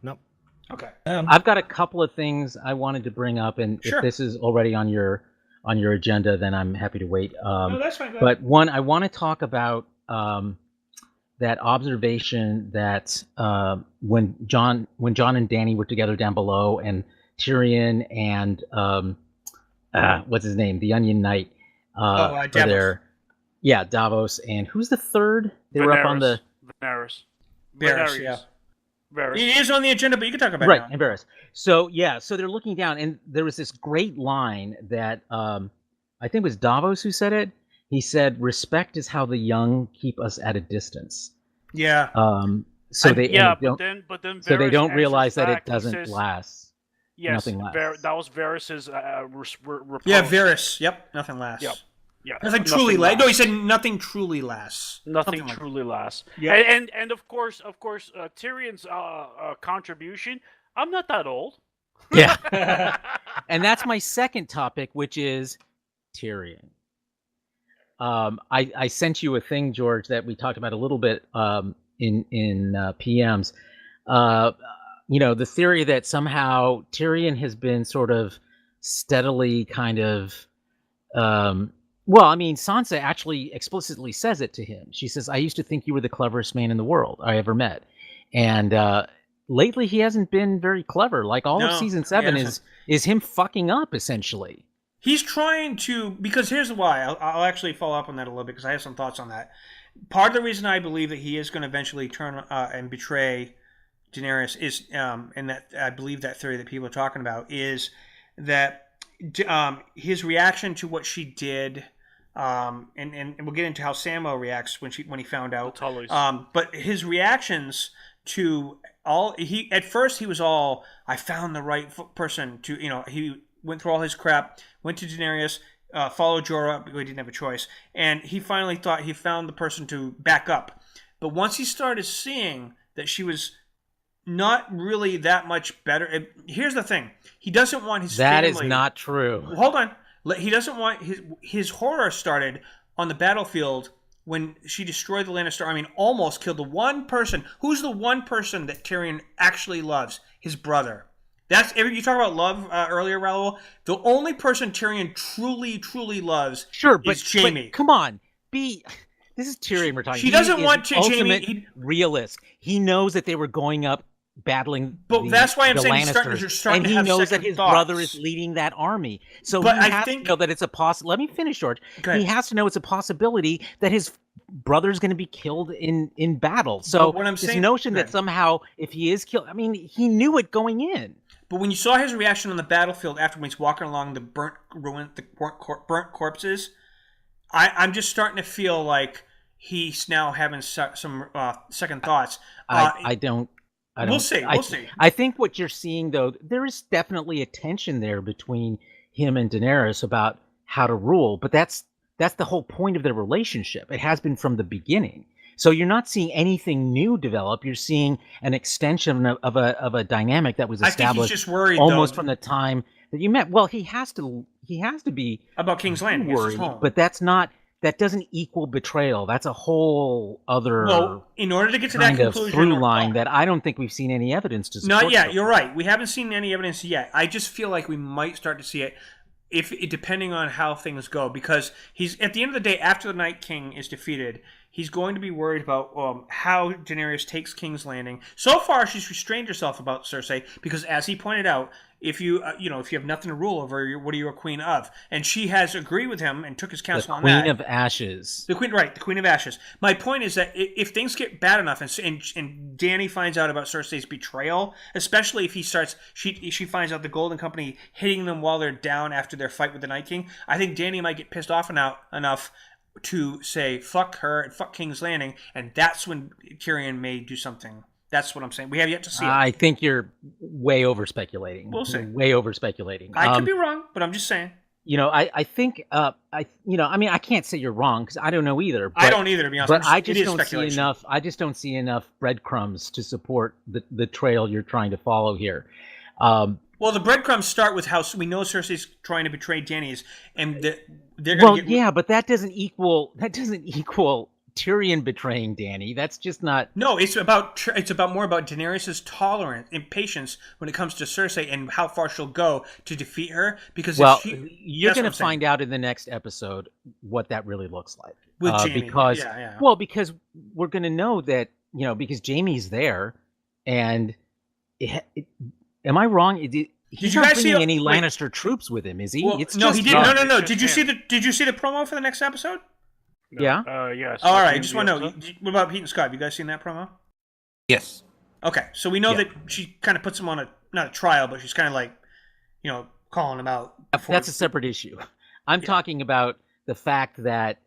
Okay. I've got a couple of things I wanted to bring up, and Sure. if this is already on your agenda, then I'm happy to wait. No, that's fine. Go ahead. But one, I want to talk about that observation that when John and Dany were together down below, and Tyrion and what's his name, the Onion Knight, are Davos. there. Yeah, Davos, and who's the third? They were up on the Varys. Varys, yeah. Varys. It is on the agenda, but you can talk about right, it now. and Varys. So yeah, so they're looking down, and there was this great line that I think it was Davos who said it. He said, "Respect is how the young keep us at a distance." Yeah. So they yeah, don't, but then so they Varys don't answers realize that back, it he doesn't says- last. Yes, Nothing lasts. that was Varys's repose. Yeah, Varys. Yep. Nothing lasts. Yep. Yeah, Nothing truly lasts. lasts. No, he said nothing truly lasts. Nothing Something like truly lasts. Yeah. And of course, Tyrion's contribution. I'm not that old. Yeah. And that's my second topic, which is Tyrion. I sent you a thing, George, that we talked about a little bit in PMs. The theory that somehow Tyrion has been sort of steadily kind of Sansa actually explicitly says it to him. She says, "I used to think you were the cleverest man in the world I ever met." And lately he hasn't been very clever. Like all of No, season he 7 hasn't. is him fucking up essentially. He's trying to, because here's why. I'll actually follow up on that a little bit because I have some thoughts on that. Part of the reason I believe that he is going to eventually turn and betray Daenerys is, and that I believe that theory that people are talking about is that his reaction to what she did and we'll get into how Sammo reacts when he found out. Tullies. But his reactions to at first he was all, I found the right person to, he went through all his crap, went to Daenerys, followed Jorah because he didn't have a choice, and he finally thought he found the person to back up. But once he started seeing that she was not really that much better, here's the thing: he doesn't want his That family. is not true. Hold on, he doesn't want his horror started on the battlefield when she destroyed the Lannister army and almost killed the one person. Who's the one person that Tyrion actually loves? His brother. That's you talk about love earlier, Raoul. The only person Tyrion truly loves is Jaime. But come on, this is Tyrion we're talking. She doesn't want to. Jaime realist. He knows that they were going up battling. But that's why I'm saying he's starting and to he have knows that second his thoughts. brother is leading that army. So But he I has think- to know that it's a Let me finish, George. He has to know it's a possibility that his brother's going to be killed in battle. So But what I'm this saying- notion that somehow if he is killed, I mean, he knew it going in. But when you saw his reaction on the battlefield after when he's walking along the burnt corpses, I'm just starting to feel like he's now having some second thoughts. I don't. We'll see. We'll see. I think what you're seeing, though, there is definitely a tension there between him and Daenerys about how to rule. But that's the whole point of their relationship. It has been from the beginning. So you're not seeing anything new develop. You're seeing an extension of a dynamic that was established. I think he's just worried, almost though, from the time that you met. Well, he has to be about King's Landing. It's his worried, home. but that doesn't equal betrayal. That's a whole other. Well, in order to get to that kind of conclusion, through line that I don't think we've seen any evidence to support. Not yet. You're right. We haven't seen any evidence yet. I just feel like we might start to see it, depending on how things go, because he's at the end of the day, after the Night King is defeated, he's going to be worried about how Daenerys takes King's Landing. So far, she's restrained herself about Cersei because, as he pointed out, if you have nothing to rule over, what are you a queen of? And she has agreed with him and took his counsel on that. Queen of Ashes. The Queen of Ashes. My point is that if things get bad enough, and Dany finds out about Cersei's betrayal, especially if she finds out the Golden Company hitting them while they're down after their fight with the Night King, I think Dany might get pissed off enough to say fuck her and fuck King's Landing, and that's when Tyrion may do something. That's what I'm saying. We have yet to see it. I think you're way over speculating. We'll see. Way over speculating. I could be wrong, but I'm just saying. I think I mean, I can't say you're wrong because I don't know either. But, I don't either, to be honest. But I just it is don't see speculation. enough. I just don't see enough breadcrumbs to support the trail you're trying to follow here. Well, the breadcrumbs start with how we know Cersei's trying to betray Dany's, and they're going to yeah, but that doesn't equal Tyrion betraying Dany. That's just not. No, it's more about Daenerys' tolerance and patience when it comes to Cersei and how far she'll go to defeat her. Because you're going to find out in the next episode what that really looks like with Jaime. Because we're going to know that because Jaime's there, and am I wrong? He's not bringing any Lannister troops with him, is he? Well, it's no, just he didn't. not. No. Did you see the promo for the next episode? Yeah. Yes. All right. I just want to know. What about Pete and Scott? Have you guys seen that promo? Yes. Okay, so we know that she kind of puts him on not a trial, but she's kind of like, calling him out. That's a separate issue. I'm talking about the fact that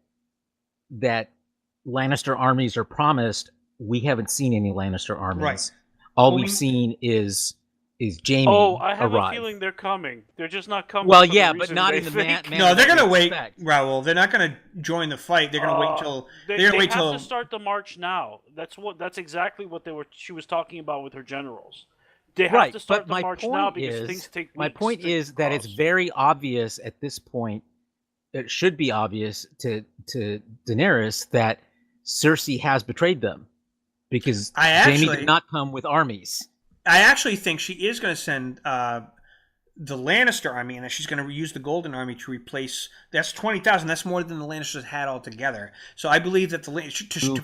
Lannister armies are promised. We haven't seen any Lannister armies. Right. All we've seen is Jaime I have arrive. a feeling they're coming. They're just not coming. Well, for yeah, the but reason not they in the think. manner No, they're that gonna we wait, expect. Raul. They're not gonna join the fight. They're gonna wait till. They have to start the march now. That's exactly what she was talking about with her generals. They have to start the march now because things take weeks. My point is that it's very obvious at this point. It should be obvious to Daenerys that Cersei has betrayed them because Jaime did not come with armies. I actually think she is going to send the Lannister army, and that she's going to use the Golden Army to replace. That's 20,000. That's more than the Lannisters had altogether. So I believe that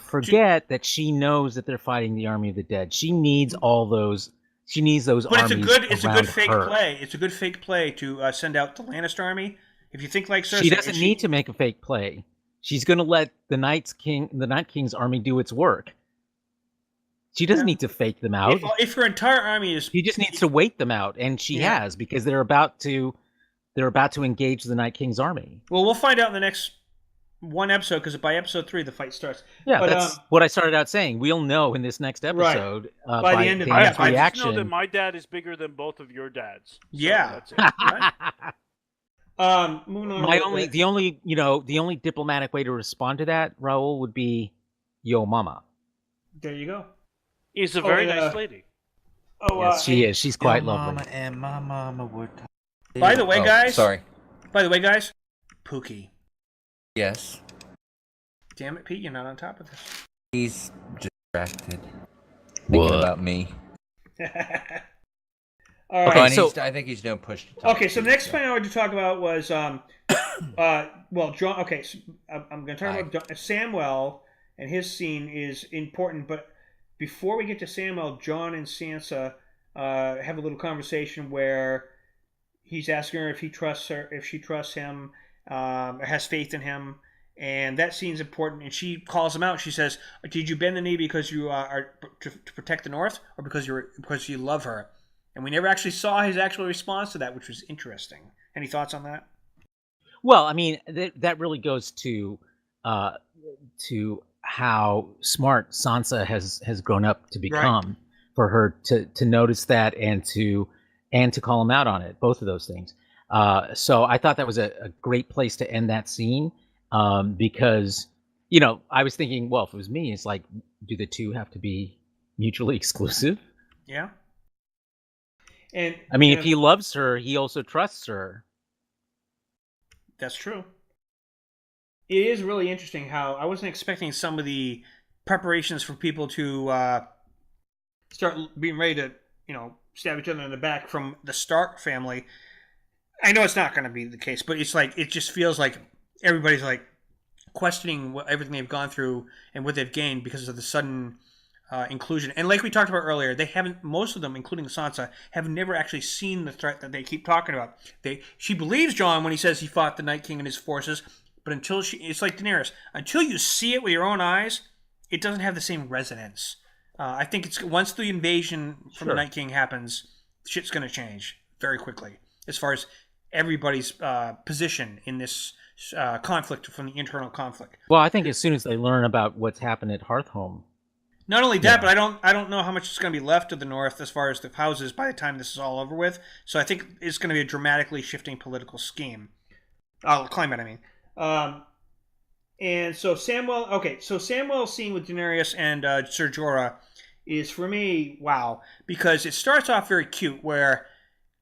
forget that she knows that they're fighting the army of the dead. She needs all those. She needs those but armies. It's a good fake play. It's a good fake play to send out the Lannister army. If you think like Cersei, she doesn't need to make a fake play. She's going to let the Night King's army do its work. She doesn't need to fake them out. If her entire army is, she just needs to wait them out, and she has because they're about to engage the Night King's army. Well, we'll find out in the next one episode because by episode 3 the fight starts. Yeah, but, that's what I started out saying. We'll know in this next episode By the end of the I episode. just know that my dad is bigger than both of your dads. So Yeah. that's it. Moving on. The only diplomatic way to respond to that, Raul, would be "Yo, mama." There you go. He's a very nice lady. Yes, she is. She's quite lovely. Mama and my mama would. By the way, guys. Sorry. By the way, guys. Pookie. Yes. Damn it, Pete! You're not on top of this. He's distracted. Thinking about me. All right. Okay, so I think he's doing push to talk. Okay, so the next thing I wanted to talk about was John. Okay, so I'm going to talk about Samuel, and his scene is important. But before we get to Samuel, John and Sansa have a little conversation where he's asking her if he trusts her, if she trusts him, or has faith in him, and that scene's important. And she calls him out. She says, "Did you bend the knee because you are to protect the North, or because you love her?" And we never actually saw his actual response to that, which was interesting. Any thoughts on that? Well, I mean, that really goes to how smart Sansa has grown up to become, for her to notice that and to call him out on it. Both of those things. So I thought that was a great place to end that scene, because I was thinking, well, if it was me, it's like, do the two have to be mutually exclusive? Yeah. And I mean, if he loves her, he also trusts her. That's true. It is really interesting how I wasn't expecting some of the preparations for people to start being ready to, stab each other in the back from the Stark family. I know it's not going to be the case, but it's like, it just feels like everybody's like questioning everything they've gone through and what they've gained because of the sudden inclusion. And like we talked about earlier, they haven't, most of them, including Sansa, have never actually seen the threat that they keep talking about. She believes Jon when he says he fought the Night King and his forces, but it's like Daenerys. Until you see it with your own eyes, it doesn't have the same resonance. I think it's once the invasion from the Night King happens, shit's going to change very quickly as far as everybody's position in this conflict from the internal conflict. Well, I think as soon as they learn about what's happened at Hearthhome. Not only that, but I don't know how much is going to be left of the North as far as the houses by the time this is all over with. So I think it's going to be a dramatically shifting political scheme. Climate, I mean. And so Samuel's scene with Daenerys and Ser Jorah is, for me, wow. Because it starts off very cute where,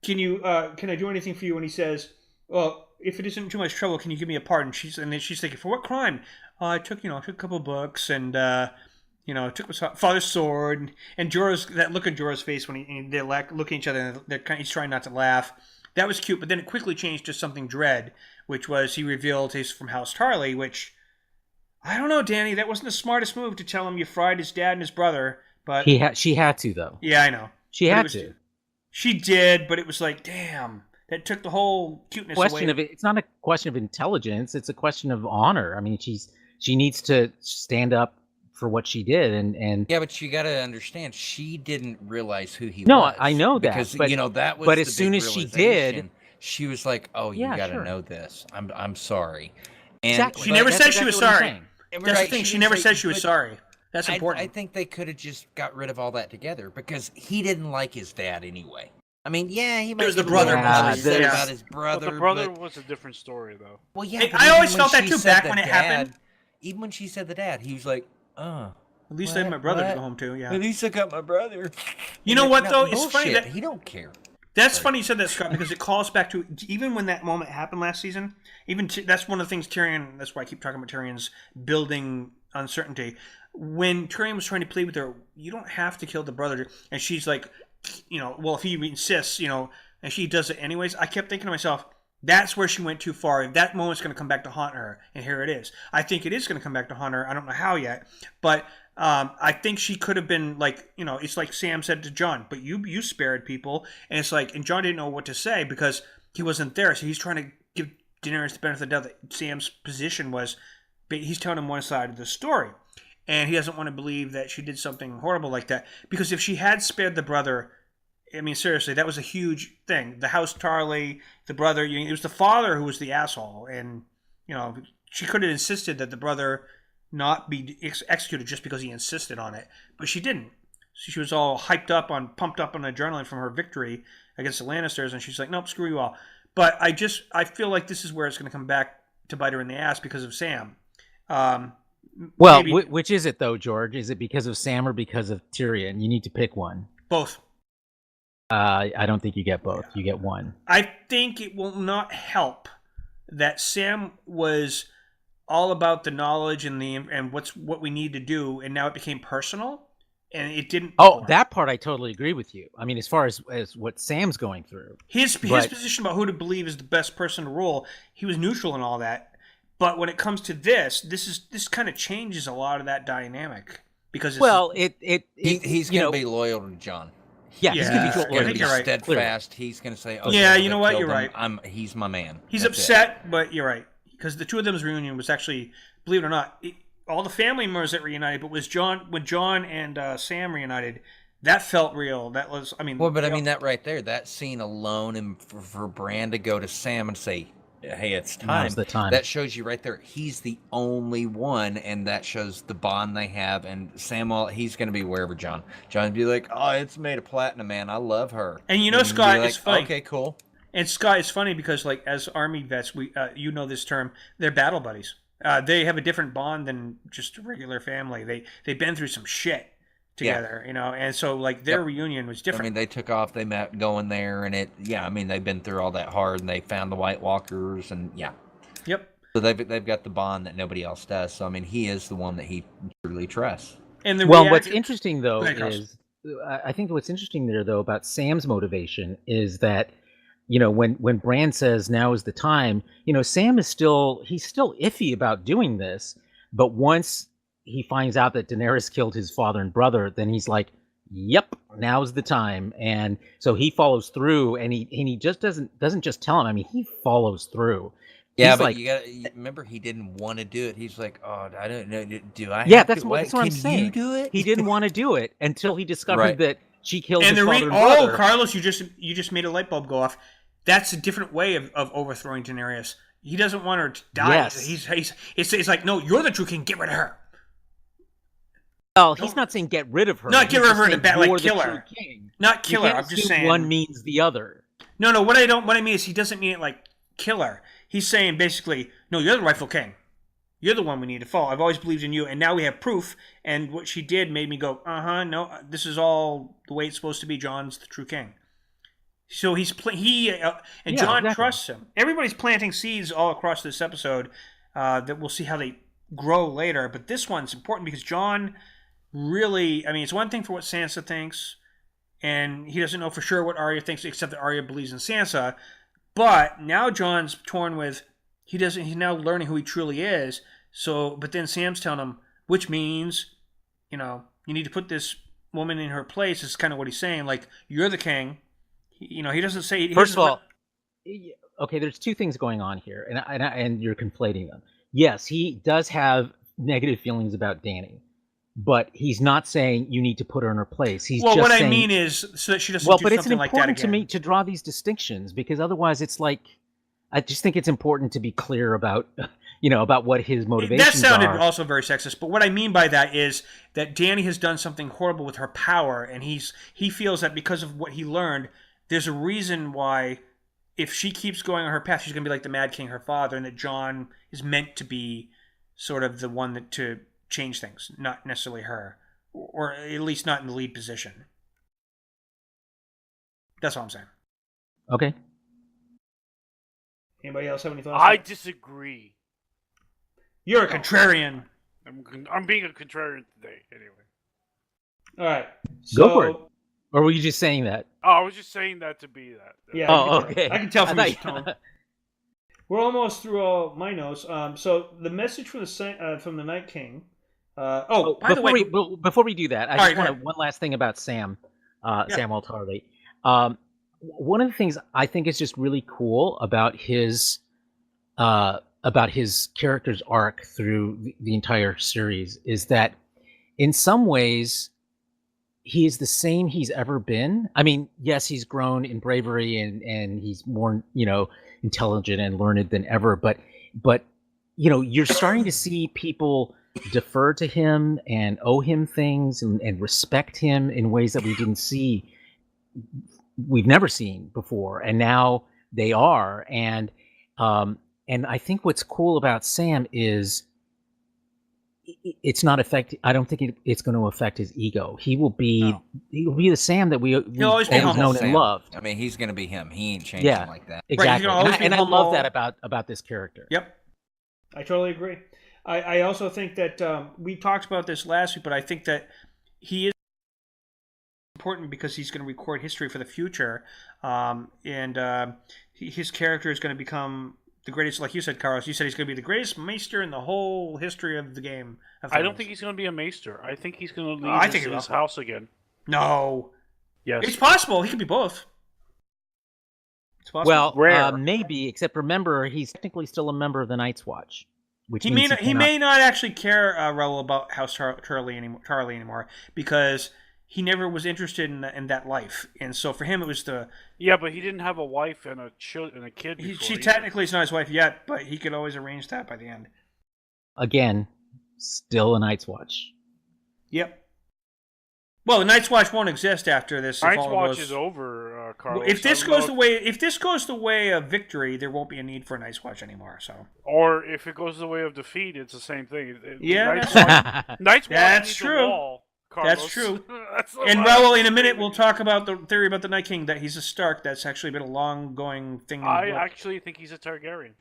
can I do anything for you? And he says, well, if it isn't too much trouble, can you give me a pardon? And then she's thinking, for what crime? I took a couple of books and... took his father's sword, and that look on Jorah's face when they're looking at each other, and he's trying not to laugh. That was cute, but then it quickly changed to something dread, which was he revealed he's from House Tarly, which, I don't know, Danny, that wasn't the smartest move to tell him you fried his dad and his brother, but... She had to, though. Yeah, I know. She had to. She did, but it was like, damn, that took the whole cuteness away. It's not a question of intelligence, it's a question of honor. I mean, she needs to stand up for what she did, and yeah, but you got to understand, she didn't realize who he was. No, I know that, because that was. But the as soon big as she did, she was like, "Oh, you got to know this. I'm sorry." And exactly. She never said she was sorry. That's the thing. She never said she was sorry. That's important. I think they could have just got rid of all that together because he didn't like his dad anyway. I mean, yeah, he was the brother. About his brother. But the brother was a different story, though. Well, yeah, I always felt that too back when it happened. Even when she said the dad, he was like, "Oh." At least I had my brother to go home to, yeah. At least I got my brother. You know what, though? It's funny that... He don't care. That's funny you said that, Scott, because it calls back to... Even when that moment happened last season, that's one of the things Tyrion... That's why I keep talking about Tyrion's building uncertainty. When Tyrion was trying to plead with her, you don't have to kill the brother. And she's like, well, if he insists, and she does it anyways. I kept thinking to myself... That's where she went too far. That moment's going to come back to haunt her, and here it is. I think it is going to come back to haunt her. I don't know how yet, but I think she could have been like, it's like Sam said to Jon, but you spared people, and it's like, and Jon didn't know what to say because he wasn't there, so he's trying to give Daenerys the benefit of the doubt that Sam's position was, but he's telling him one side of the story, and he doesn't want to believe that she did something horrible like that, because if she had spared the brother, I mean, seriously, that was a huge thing. The House Tarly, the brother, it was the father who was the asshole. And, she could have insisted that the brother not be executed just because he insisted on it, but she didn't. So she was all pumped up on adrenaline from her victory against the Lannisters, and she's like, nope, screw you all. But I feel like this is where it's going to come back to bite her in the ass because of Sam. Well, which is it though, George? Is it because of Sam or because of Tyrion? You need to pick one. Both. I don't think you get both. You get one. I think it will not help that Sam was all about the knowledge and what we need to do, and now it became personal, and it didn't. Oh, that part I totally agree with you. I mean, as far as what Sam's going through, his position about who to believe is the best person to rule, he was neutral in all that. But when it comes to this kind of changes a lot of that dynamic because he's going to be loyal to Jon. Yeah, he's going to be steadfast. Clearly. He's going to say, "Okay, yeah, you know what? You're right. He's my man." He's upset, but you're right because the two of them's reunion was actually, believe it or not, all the family members that reunited. But when Jon and Sam reunited, that felt real. That was, I mean, that right there, that scene alone, and for Bran to go to Sam and say, hey, it's time. Now's the time. That shows you right there. He's the only one, and that shows the bond they have. And Sam, he's going to be wherever Jon would be like, oh, it's made of platinum, man. I love her. And Scott, like, it's funny. Okay, cool. And Scott, it's funny because, like, as Army vets, we you know this term, they're battle buddies. They have a different bond than just a regular family. They've been through some shit together, and so like their reunion was different. I mean, they took off, they met going there, and they've been through all that hard, and they found the White Walkers, and Yep. So they've got the bond that nobody else does. So I mean, he is the one that he truly trusts. And what's interesting though is, I think what's interesting there though about Sam's motivation is that, when Bran says now is the time, Sam is still iffy about doing this, but once he finds out that Daenerys killed his father and brother, then he's like, yep, now's the time. And so he follows through, and he just doesn't just tell him. I mean, he follows through. Yeah, but you gotta remember, he didn't want to do it. He's like, oh, I don't know, do I? Yeah, that's what I'm saying. Can you do it? He didn't want to do it until he discovered that she killed his father and brother. Oh, Carlos, you just made a light bulb go off. That's a different way of overthrowing Daenerys. He doesn't want her to die. Yes. It's like, no, you're the true king. Get rid of her. Well, he's not saying get rid of her. Not get rid of her in a bad, like kill her. Not kill her. I'm just saying one means the other. No. What I mean is he doesn't mean it like kill her. He's saying basically, no, you're the rightful king. You're the one we need to follow. I've always believed in you, and now we have proof. And what she did made me go, no, this is all the way it's supposed to be. Jon's the true king. So Jon trusts him. Everybody's planting seeds all across this episode that we'll see how they grow later. But this one's important because Jon really, I mean, it's one thing for what Sansa thinks, and he doesn't know for sure what Arya thinks, except that Arya believes in Sansa. But now Jon's torn with, he's now learning who he truly is. So, but then Sam's telling him, which means, you need to put this woman in her place. Is kind of what he's saying. Like, you're the king. He doesn't say. First of all, okay, there's two things going on here, and you're conflating them. Yes, he does have negative feelings about Dany, but he's not saying you need to put her in her place. He's just what saying, I mean is so that she doesn't do something like that again. Well, but it's important to me to draw these distinctions because otherwise, it's like I just think it's important to be clear about about what his motivations are. That sounded also very sexist, but what I mean by that is that Dany has done something horrible with her power, and he feels that because of what he learned, there's a reason why if she keeps going on her path, she's going to be like the Mad King, her father, and that Jon is meant to be sort of the one to change things, not necessarily her, or at least not in the lead position. That's all I'm saying. Okay. Anybody else have any thoughts? I disagree. You're a contrarian. I'm being a contrarian today, anyway. All right. Go for it. Or were you just saying that? Oh, I was just saying that to be that. Yeah. Okay. I can tell from his tone. We're almost through all my notes. So the message from the Night King. By the way, before we do that, I just want one last thing about Sam, Samwell Tarly. One of the things I think is just really cool about his character's arc through the entire series is that, in some ways, he is the same he's ever been. I mean, yes, he's grown in bravery and he's more, intelligent and learned than ever. But you're starting to see people defer to him and owe him things and respect him in ways that we've never seen before, and now they are. And I think what's cool about Sam is it's not affecting. I don't think it's going to affect his ego. He'll be the Sam that we've always be always known and Sam. loved. I mean, he's going to be him. He ain't changing like that. Exactly. Right, always be and I humble. love that about this character. Yep, I totally agree. I also think that we talked about this last week, but I think that he is important because he's going to record history for the future, and his character is going to become the greatest. Like you said, Carlos, you said he's going to be the greatest maester in the whole history of the game. I don't think he's going to be a maester. I think he's going to leave his house again. No. Yes. It's possible. He could be both. It's possible. Well, maybe, except remember, he's technically still a member of the Night's Watch. Which he may not actually care, Raul, about House Charlie anymore, because he never was interested in that life, and so for him it was the... Yeah, but he didn't have a wife and a kid before. She technically is not his wife yet, but he could always arrange that by the end. Again, still a Night's Watch. Yep. Well, the Night's Watch won't exist after this. Night's Watch is over, Carlos. If this goes the way of victory, there won't be a need for a Night's Watch anymore. So, or if it goes the way of defeat, it's the same thing. Night's Watch that's needs true. A wall, Carlos. That's true. That's and Raul, in a minute, we'll talk about the theory about the Night King, that he's a Stark. That's actually been a long-going thing. I actually think he's a Targaryen.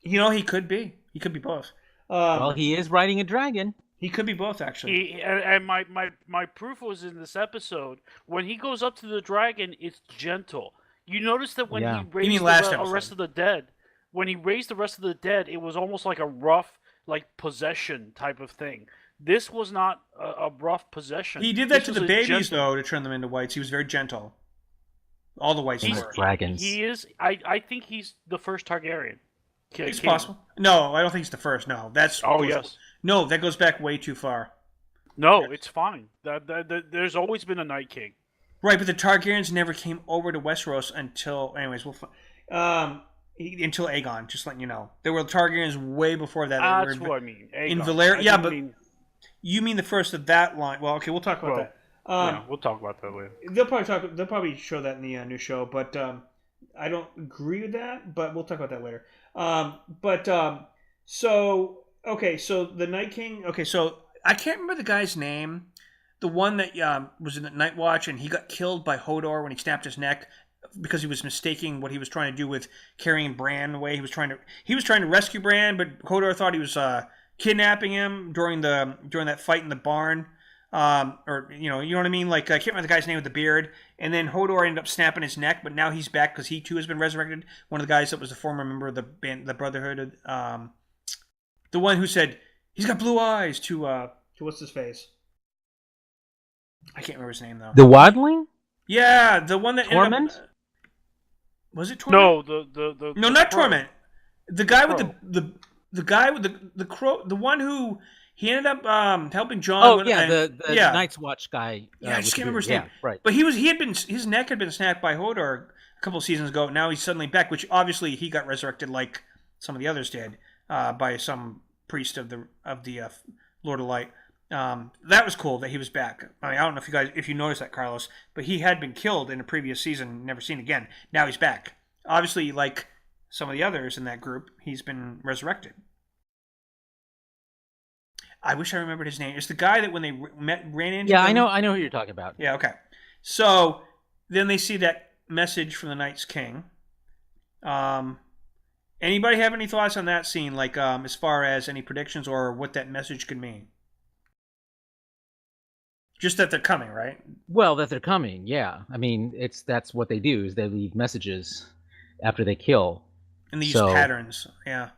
He could be. He could be both. Well, he is riding a dragon. He could be both, actually. And my proof was in this episode. When he goes up to the dragon, it's gentle. You notice that when he raised the rest of the dead, it was almost like a rough, like possession type of thing. This was not a rough possession. He did that to the babies, though, to turn them into whites. He was very gentle. All the whites were. Dragons. He is. I think he's the first Targaryen. It's possible. No, I don't think he's the first. No, that's. Oh yes. No, that goes back way too far. No, it's fine. There's always been a Night King. Right, but the Targaryens never came over to Westeros until. Anyways, until Aegon. Just letting you know, there were Targaryens way before that. That's what I mean. Aegon. In Valyria, you mean the first of that line? Well, okay, we'll talk about that. Yeah, we'll talk about that later. They'll probably show that in the new show, but I don't agree with that. But we'll talk about that later. So the Night King. Okay, so I can't remember the guy's name. The one that was in the Night Watch, and he got killed by Hodor when he snapped his neck because he was mistaking what he was trying to do with carrying Bran away. He was trying to rescue Bran, but Hodor thought he was kidnapping him during that fight in the barn. Or you know what I mean? Like, I can't remember the guy's name with the beard. And then Hodor ended up snapping his neck, but now he's back because he too has been resurrected. One of the guys that was a former member of the Brotherhood, the one who said he's got blue eyes to what's his face? I can't remember his name though. The Wadling? Yeah, the one that Torment? Was it Torment? No, no, not Torment. The guy with the guy with the crow, the one who he ended up helping Jon. Oh yeah, the Night's Watch guy. Yeah, I just can't remember his name. Yeah, right. But his neck had been snapped by Hodor a couple of seasons ago. Now he's suddenly back, which obviously he got resurrected like some of the others did by some priest of the Lord of Light. That was cool that he was back. I mean, I don't know if you noticed that, Carlos, but he had been killed in a previous season, never seen again. Now he's back. Obviously, like some of the others in that group, he's been resurrected. I wish I remembered his name. It's the guy that when they ran into. Yeah, them, I know who you're talking about. Yeah, okay. So then they see that message from the Night's King. Anybody have any thoughts on that scene, like as far as any predictions or what that message could mean? Just that they're coming, right? Well, that they're coming, yeah. I mean, that's what they do, is they leave messages after they kill. And they use patterns, yeah.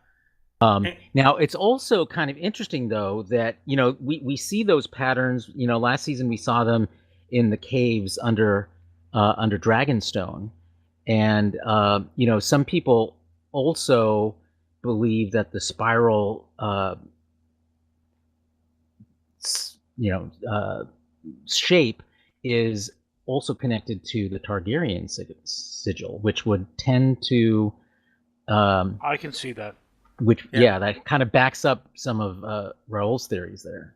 Now, it's also kind of interesting, though, that, we see those patterns. Last season we saw them in the caves under Dragonstone. And, some people also believe that the spiral, shape is also connected to the Targaryen sigil, which would tend to... I can see that. Which, that kind of backs up some of Raul's theories there.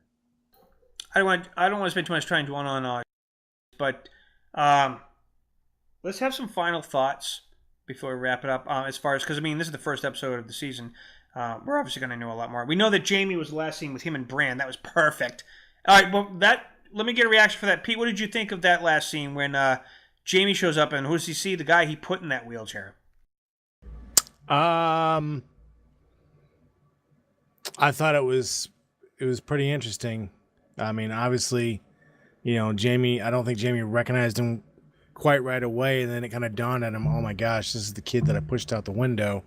I don't want to spend too much time dwelling on, but let's have some final thoughts before we wrap it up. As far as, because I mean, this is the first episode of the season. We're obviously going to know a lot more. We know that Jamie was the last scene with him and Bran. That was perfect. All right, well, let me get a reaction for that. Pete, what did you think of that last scene when Jamie shows up and who does he see? The guy he put in that wheelchair. I thought it was pretty interesting. I mean, obviously, Jamie, I don't think Jamie recognized him quite right away, and then it kind of dawned on him, oh my gosh, this is the kid that I pushed out the window,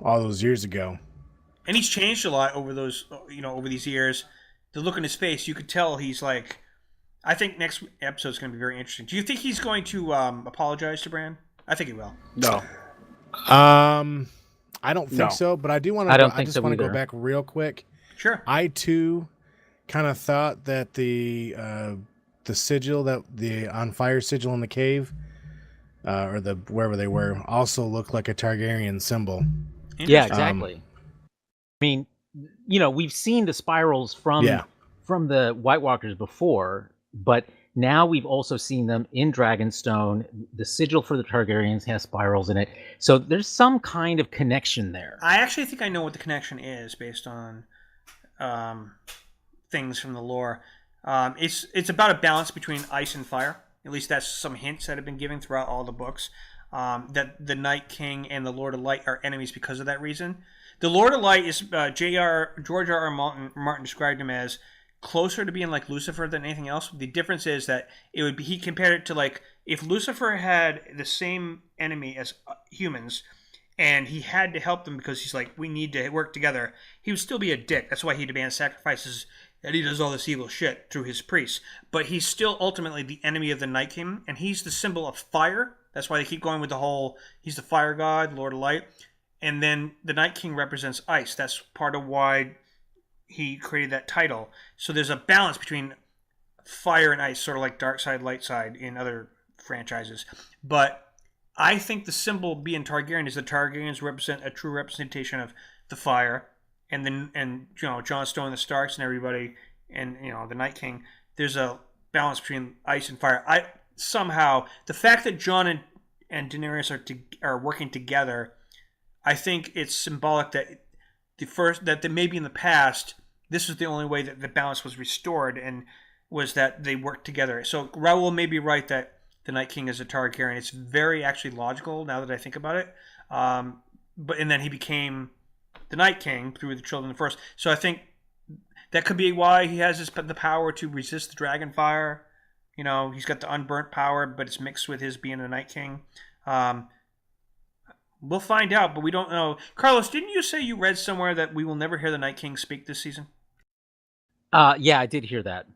all those years ago. And he's changed a lot over over these years. The look in his face, you could tell he's like, I think next episode's going to be very interesting. Do you think he's going to apologize to Bran? I think he will. No. I don't think so, but I do want to. I just want to go back real quick. Sure. I too kind of thought that the sigil, that the on fire sigil in the cave, or the wherever they were, also looked like a Targaryen symbol. Yeah, exactly. I mean, we've seen the spirals from the White Walkers before, but now we've also seen them in Dragonstone. The sigil for the Targaryens has spirals in it. So there's some kind of connection there. I actually think I know what the connection is based on things from the lore. It's about a balance between ice and fire. At least that's some hints that have been given throughout all the books. That the Night King and the Lord of Light are enemies because of that reason. The Lord of Light is George R. R. Martin described him as closer to being like Lucifer than anything else. The difference is that he compared it to like if Lucifer had the same enemy as humans and he had to help them because he's like, we need to work together, he would still be a dick. That's why he demands sacrifices and he does all this evil shit through his priests. But he's still ultimately the enemy of the Night King, and he's the symbol of fire. That's why they keep going with the whole, he's the fire god, Lord of Light. And then the Night King represents ice. That's part of why he created that title. So there's a balance between fire and ice, sort of like dark side, light side in other franchises. But I think the symbol being Targaryen is the Targaryens represent a true representation of the fire, and Jon Snow and the Starks and everybody, and the Night King. There's a balance between ice and fire. Somehow the fact that Jon and Daenerys are working together, I think it's symbolic that that maybe in the past this was the only way that the balance was restored, and was that they worked together. So Raul may be right that the Night King is a Targaryen. It's very actually logical now that I think about it. And then he became the Night King through the Children of the Forest. So I think that could be why he has the power to resist the dragon fire. He's got the unburnt power, but it's mixed with his being a Night King. We'll find out, but we don't know. Carlos, didn't you say you read somewhere that we will never hear the Night King speak this season? Yeah, I did hear that.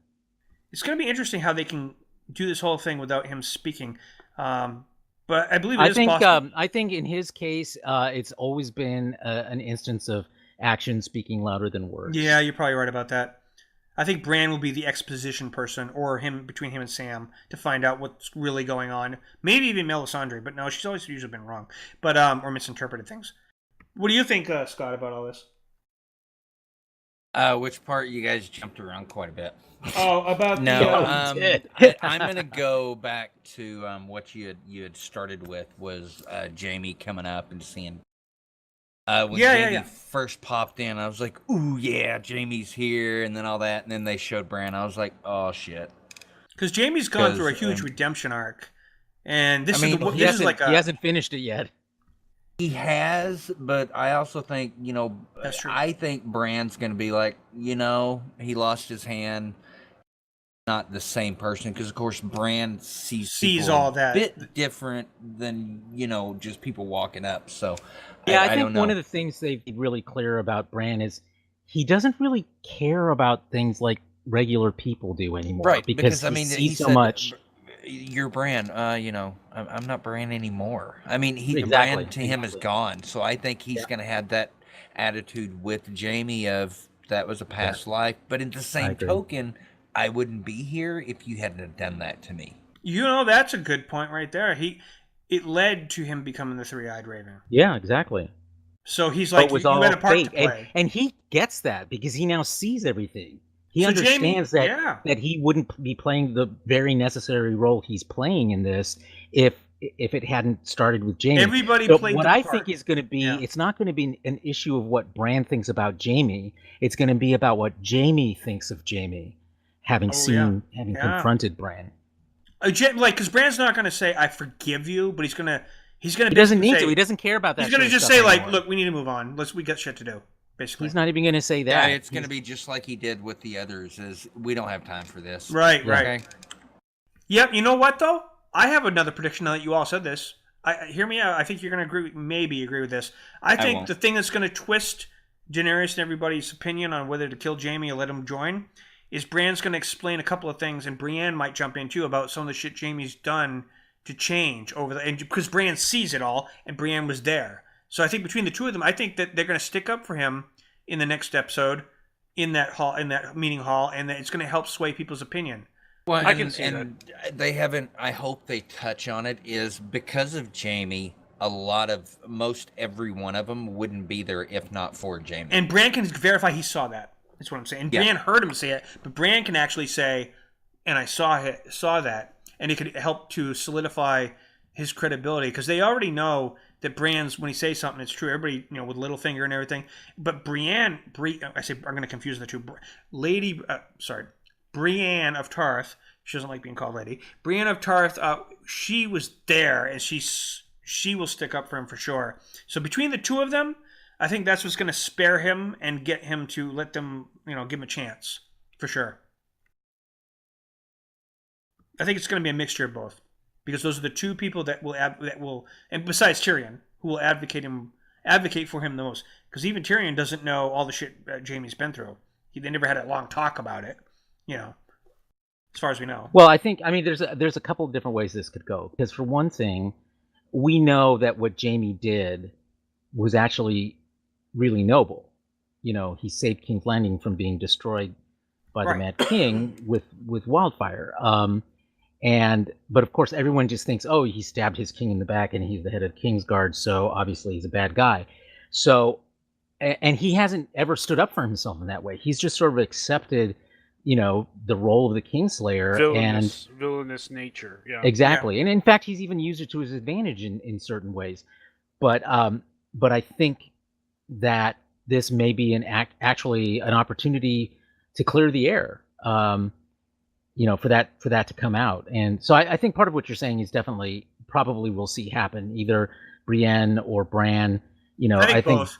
It's going to be interesting how they can do this whole thing without him speaking. But I believe it is possible. I think in his case, it's always been an instance of action speaking louder than words. Yeah, you're probably right about that. I think Bran will be the exposition person, or between him and Sam, to find out what's really going on. Maybe even Melisandre, but no, she's always usually been wrong, but or misinterpreted things. What do you think, Scott, about all this? Which part you guys jumped around quite a bit? Oh, about I'm gonna go back to what you had started with was Jamie coming up and seeing. When Jamie first popped in, I was like, "Ooh, yeah, Jamie's here," and then all that, and then they showed Bran. I was like, "Oh shit," because Jamie's gone through a huge redemption arc, and he hasn't finished it yet. He has, but I also think that's true. I think Bran's gonna be like, he lost his hand. Not the same person, because of course Bran sees all that a bit different than just people walking up. So yeah, I think one of the things they've been really clear about Bran is he doesn't really care about things like regular people do anymore, right? Because he sees so said, much. You're Bran, I'm not Bran anymore. I mean, Exactly. Bran to him is gone, so I think he's going to have that attitude with Jamie of that was a past life. But in the same token, I wouldn't be here if you hadn't done that to me. That's a good point right there. It led to him becoming the Three-Eyed Raven. Yeah, exactly. So he's But like, it was you all had a part to fake, play. and he gets that because he now sees everything. He So Jaime- understands that yeah. that he wouldn't be playing the very necessary role he's playing in this if it hadn't started with Jaime. Everybody But played what the I part. think is going to be, Yeah. it's not going to be an issue of what Bran thinks about Jaime. It's going to be about what Jaime thinks of Jaime, having having confronted Bran. Like, because Bran's not going to say, I forgive you, but he's going to He doesn't need to. He doesn't care about that. He's going to sort of just stuff say, like, anymore. look, we need to move on. We got shit to do, basically. He's not even going to say Yeah, that. it's going to be just like he did with the others. Is we don't have time for this. Right, Yeah. right. Okay. Yep, you know what, though? I have another prediction now that you all said this. Hear me out. I think you're going to maybe agree with this. I think won't. the thing that's going to twist Daenerys and everybody's opinion on whether to kill Jaime or let him join is Bran's going to explain a couple of things, and Brienne might jump in too about some of the shit Jaime's done to change and because Bran sees it all, and Brienne was there. So I think between the two of them, I think that they're going to stick up for him in the next episode in that meeting hall, and that it's going to help sway people's opinion. Well, I can see they haven't. I hope they touch on it. Is because of Jaime, most every one of them wouldn't be there if not for Jaime. And Bran can verify he saw that. That's what I'm saying. And Yeah. Bran heard him say it, but Bran can actually say, and I saw that, and it could help to solidify his credibility because they already know that Bran's, when he says something, it's true. Everybody, with Littlefinger and everything. But I'm going to confuse the two. Brienne of Tarth. She doesn't like being called lady. Brienne of Tarth. She was there, and she will stick up for him for sure. So between the two of them, I think that's what's going to spare him and get him to let them, give him a chance for sure. I think it's going to be a mixture of both, because those are the two people that will, and besides Tyrion, who will advocate for him the most. Because even Tyrion doesn't know all the shit Jaime's been through. They never had a long talk about it, as far as we know. Well, there's a couple of different ways this could go. Because for one thing, we know that what Jaime did was actually really noble. He saved King's Landing from being destroyed by the Mad King with wildfire. But of course, everyone just thinks, oh, he stabbed his king in the back, and he's the head of Kingsguard, so obviously he's a bad guy. So, and he hasn't ever stood up for himself in that way. He's just sort of accepted, the role of the Kingslayer villainous nature. Yeah, exactly. Yeah. And in fact, he's even used it to his advantage in certain ways. But I think that this may be actually an opportunity to clear the air. For that to come out. And so I think part of what you're saying is definitely probably we'll see happen, either Brienne or Bran. I think both.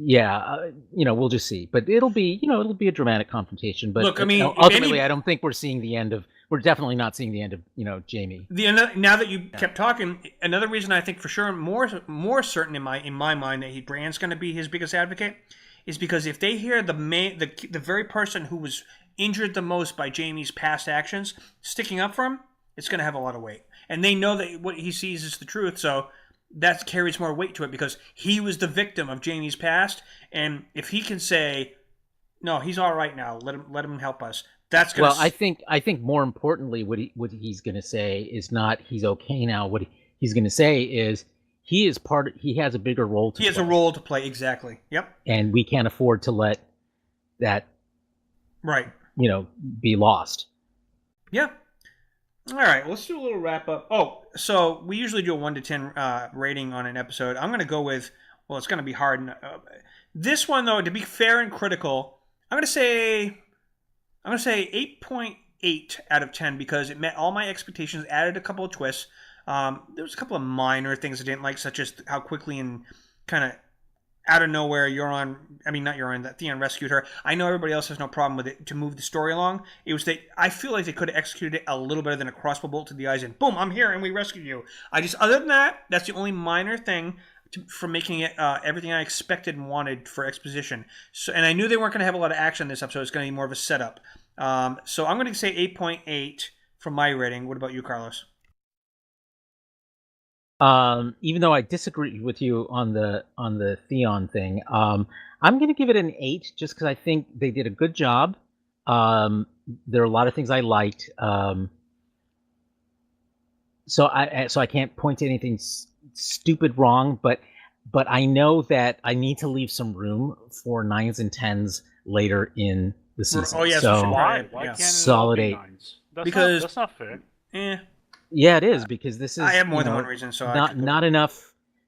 Yeah, we'll just see. But it'll be a dramatic confrontation. But look, I mean, ultimately, I don't think we're seeing the end of. We're definitely not seeing the end of Jaime. Now that you kept talking, another reason I think for sure more certain in my mind that Bran's going to be his biggest advocate is because if they hear the very person who was injured the most by Jaime's past actions sticking up for him, it's going to have a lot of weight. And they know that what he sees is the truth, so that carries more weight to it because he was the victim of Jaime's past. And if he can say, no, he's all right now, let him help us. That's going I think more importantly, what he's going to say is not he's okay now. What he's going to say is he has a bigger role to play. He has a role to play, exactly. Yep. And we can't afford to let that be lost. Yeah. All right, let's do a little wrap up. Oh, so we usually do a 1 to 10 rating on an episode. I'm going to go with, it's going to be hard. This one, though, to be fair and critical, I'm going to say 8.8 out of 10 because it met all my expectations, added a couple of twists. There was a couple of minor things I didn't like, such as how quickly and kind of out of nowhere that Theon rescued her. I know everybody else has no problem with it to move the story along. It was that I feel like they could have executed it a little better than a crossbow bolt to the eyes and boom, I'm here and we rescued you. Other than that, that's the only minor thing for making it everything I expected and wanted for exposition. So, and I knew they weren't going to have a lot of action in this episode. It's going to be more of a setup. So I'm going to say 8.8 for my rating. What about you, Carlos? Even though I disagree with you on the Theon thing, I'm going to give it an 8 just because I think they did a good job. There are a lot of things I liked. So I can't point to anything stupid wrong, but but I know that I need to leave some room for 9s and 10s later in the season. Oh, yes, so we should Why? probably- Why yeah. can't it all Solid be 8. nines? That's Because- that's not fair. yeah, it is because this is. I have more you than know, one reason, so I not could go- not enough.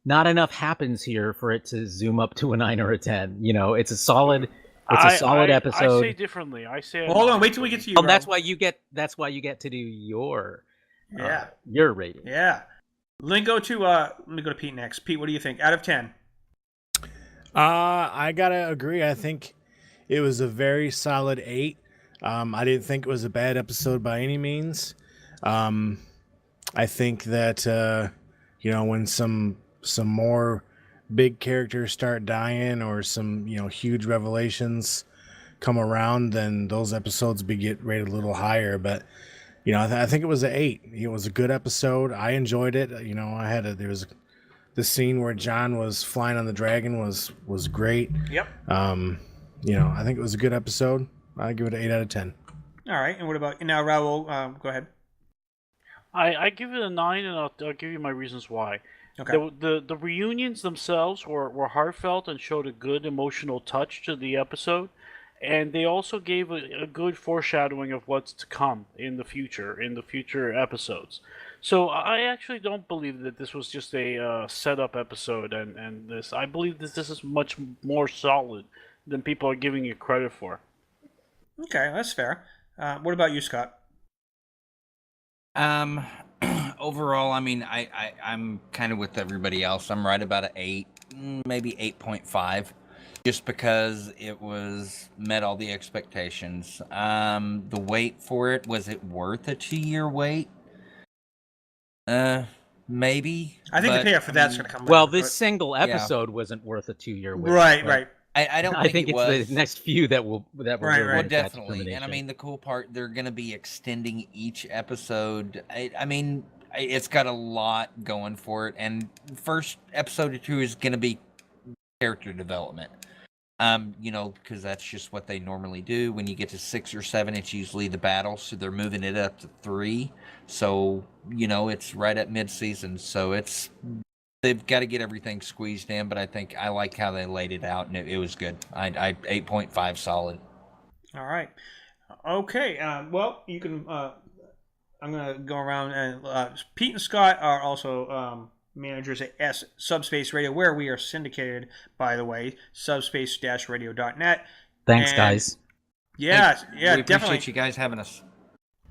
Not enough happens here for it to zoom up to a 9 or a 10. You know, it's a solid. It's a solid I episode. say differently. I say. Well, hold on, wait till we get to you. Oh, that's Rob. why you get. That's why you get to do your. Yeah. Your rating. Yeah. Let me go to Pete next. Pete, what do you think? Out of 10. I gotta agree. I think it was a very solid 8. I didn't think it was a bad episode by any means. I think that when some more big characters start dying or some huge revelations come around, then those episodes get rated a little higher. But I think it was an 8. It was a good episode. I enjoyed it. There was the scene where John was flying on the dragon was great. Yep. I think it was a good episode. I give it an 8 out of 10. All right. And what about now, Raul? Go ahead. I give it a 9, and I'll give you my reasons why. Okay. The reunions themselves were heartfelt and showed a good emotional touch to the episode, and they also gave a good foreshadowing of what's to come in the future episodes. So I actually don't believe that this was just a setup episode, and this. I believe that this is much more solid than people are giving it credit for. Okay, that's fair. What about you, Scott? Overall, I mean, I'm kind of with everybody else. I'm right about an 8, maybe 8.5, just because it met all the expectations. The wait for it, was it worth a 2-year wait? Maybe. I think the payoff for that's going to come later. Well, this single episode wasn't worth a 2-year wait. Right. I don't. I think it it's was. the next few that will. Right. Well, make that definitely. And I determination. mean, the cool part, they're going to be extending each episode. I mean, it's got a lot going for it. And first episode or 2 is going to be character development. Because that's just what they normally do. When you get to 6 or 7, it's usually the battle. So they're moving it up to 3. So, it's right at mid-season. So they've got to get everything squeezed in, but I think I like how they laid it out, and it was good. I 8.5 solid. All right. Okay. Well, you can. I'm going to go around, and Pete and Scott are also managers at Subspace Radio, where we are syndicated, by the way, subspace-radio.net. Thanks, And guys. Yeah, we definitely. appreciate you guys having us.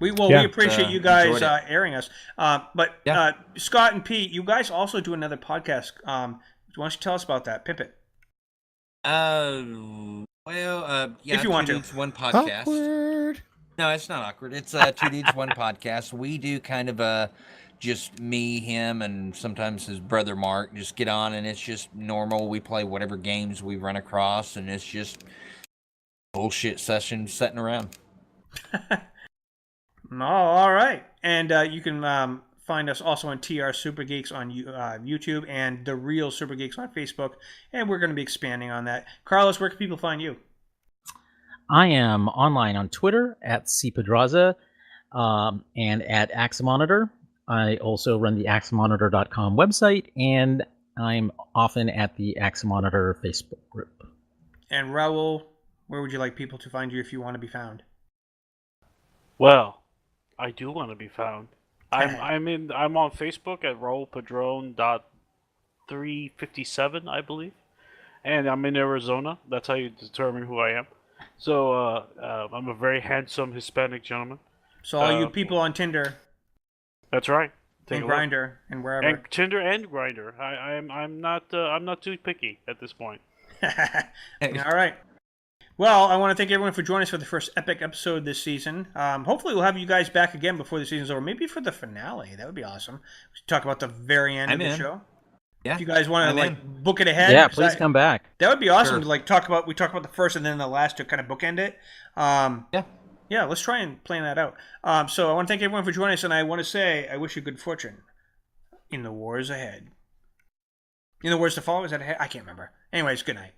We Yeah. appreciate you guys Enjoyed it. airing us. But Yeah. Scott and Pete, you guys also do another podcast. Why don't you tell us about that? Pimp it. Yeah. If you want to. Two Dudes, One podcast. Awkward. No, it's not awkward. It's Two Dudes, One podcast. We do kind of just me, him, and sometimes his brother Mark just get on, and it's just normal. We play whatever games we run across, and it's just bullshit sessions sitting around. Oh, all right. And you can find us also on TR Super Geeks on YouTube and The Real Super Geeks on Facebook. And we're going to be expanding on that. Carlos, where can people find you? I am online on Twitter at cpedraza and at Aximonitor. I also run the aximonitor.com website, and I'm often at the Aximonitor Facebook group. And Raul, where would you like people to find you if you want to be found? Well, I do want to be found. I'm on Facebook at RaulPadrone.357, I believe, and I'm in Arizona. That's how you determine who I am. So I'm a very handsome Hispanic gentleman. So all you people on Tinder That's right. and Grindr and wherever. And Tinder and Grinder. I'm not too picky at this point. All right. Well, I want to thank everyone for joining us for the first epic episode this season. Hopefully, we'll have you guys back again before the season's over. Maybe for the finale. That would be awesome. We should talk about the very end of the show. Yeah. If you guys want to I'm book it ahead. Yeah, please come back. That would be awesome Sure. to talk about. We talk about the first and then the last to kind of bookend it. Yeah, let's try and plan that out. So I want to thank everyone for joining us, and I want to say I wish you good fortune in the wars ahead. In the wars to follow, is that ahead? I can't remember. Anyways, good night.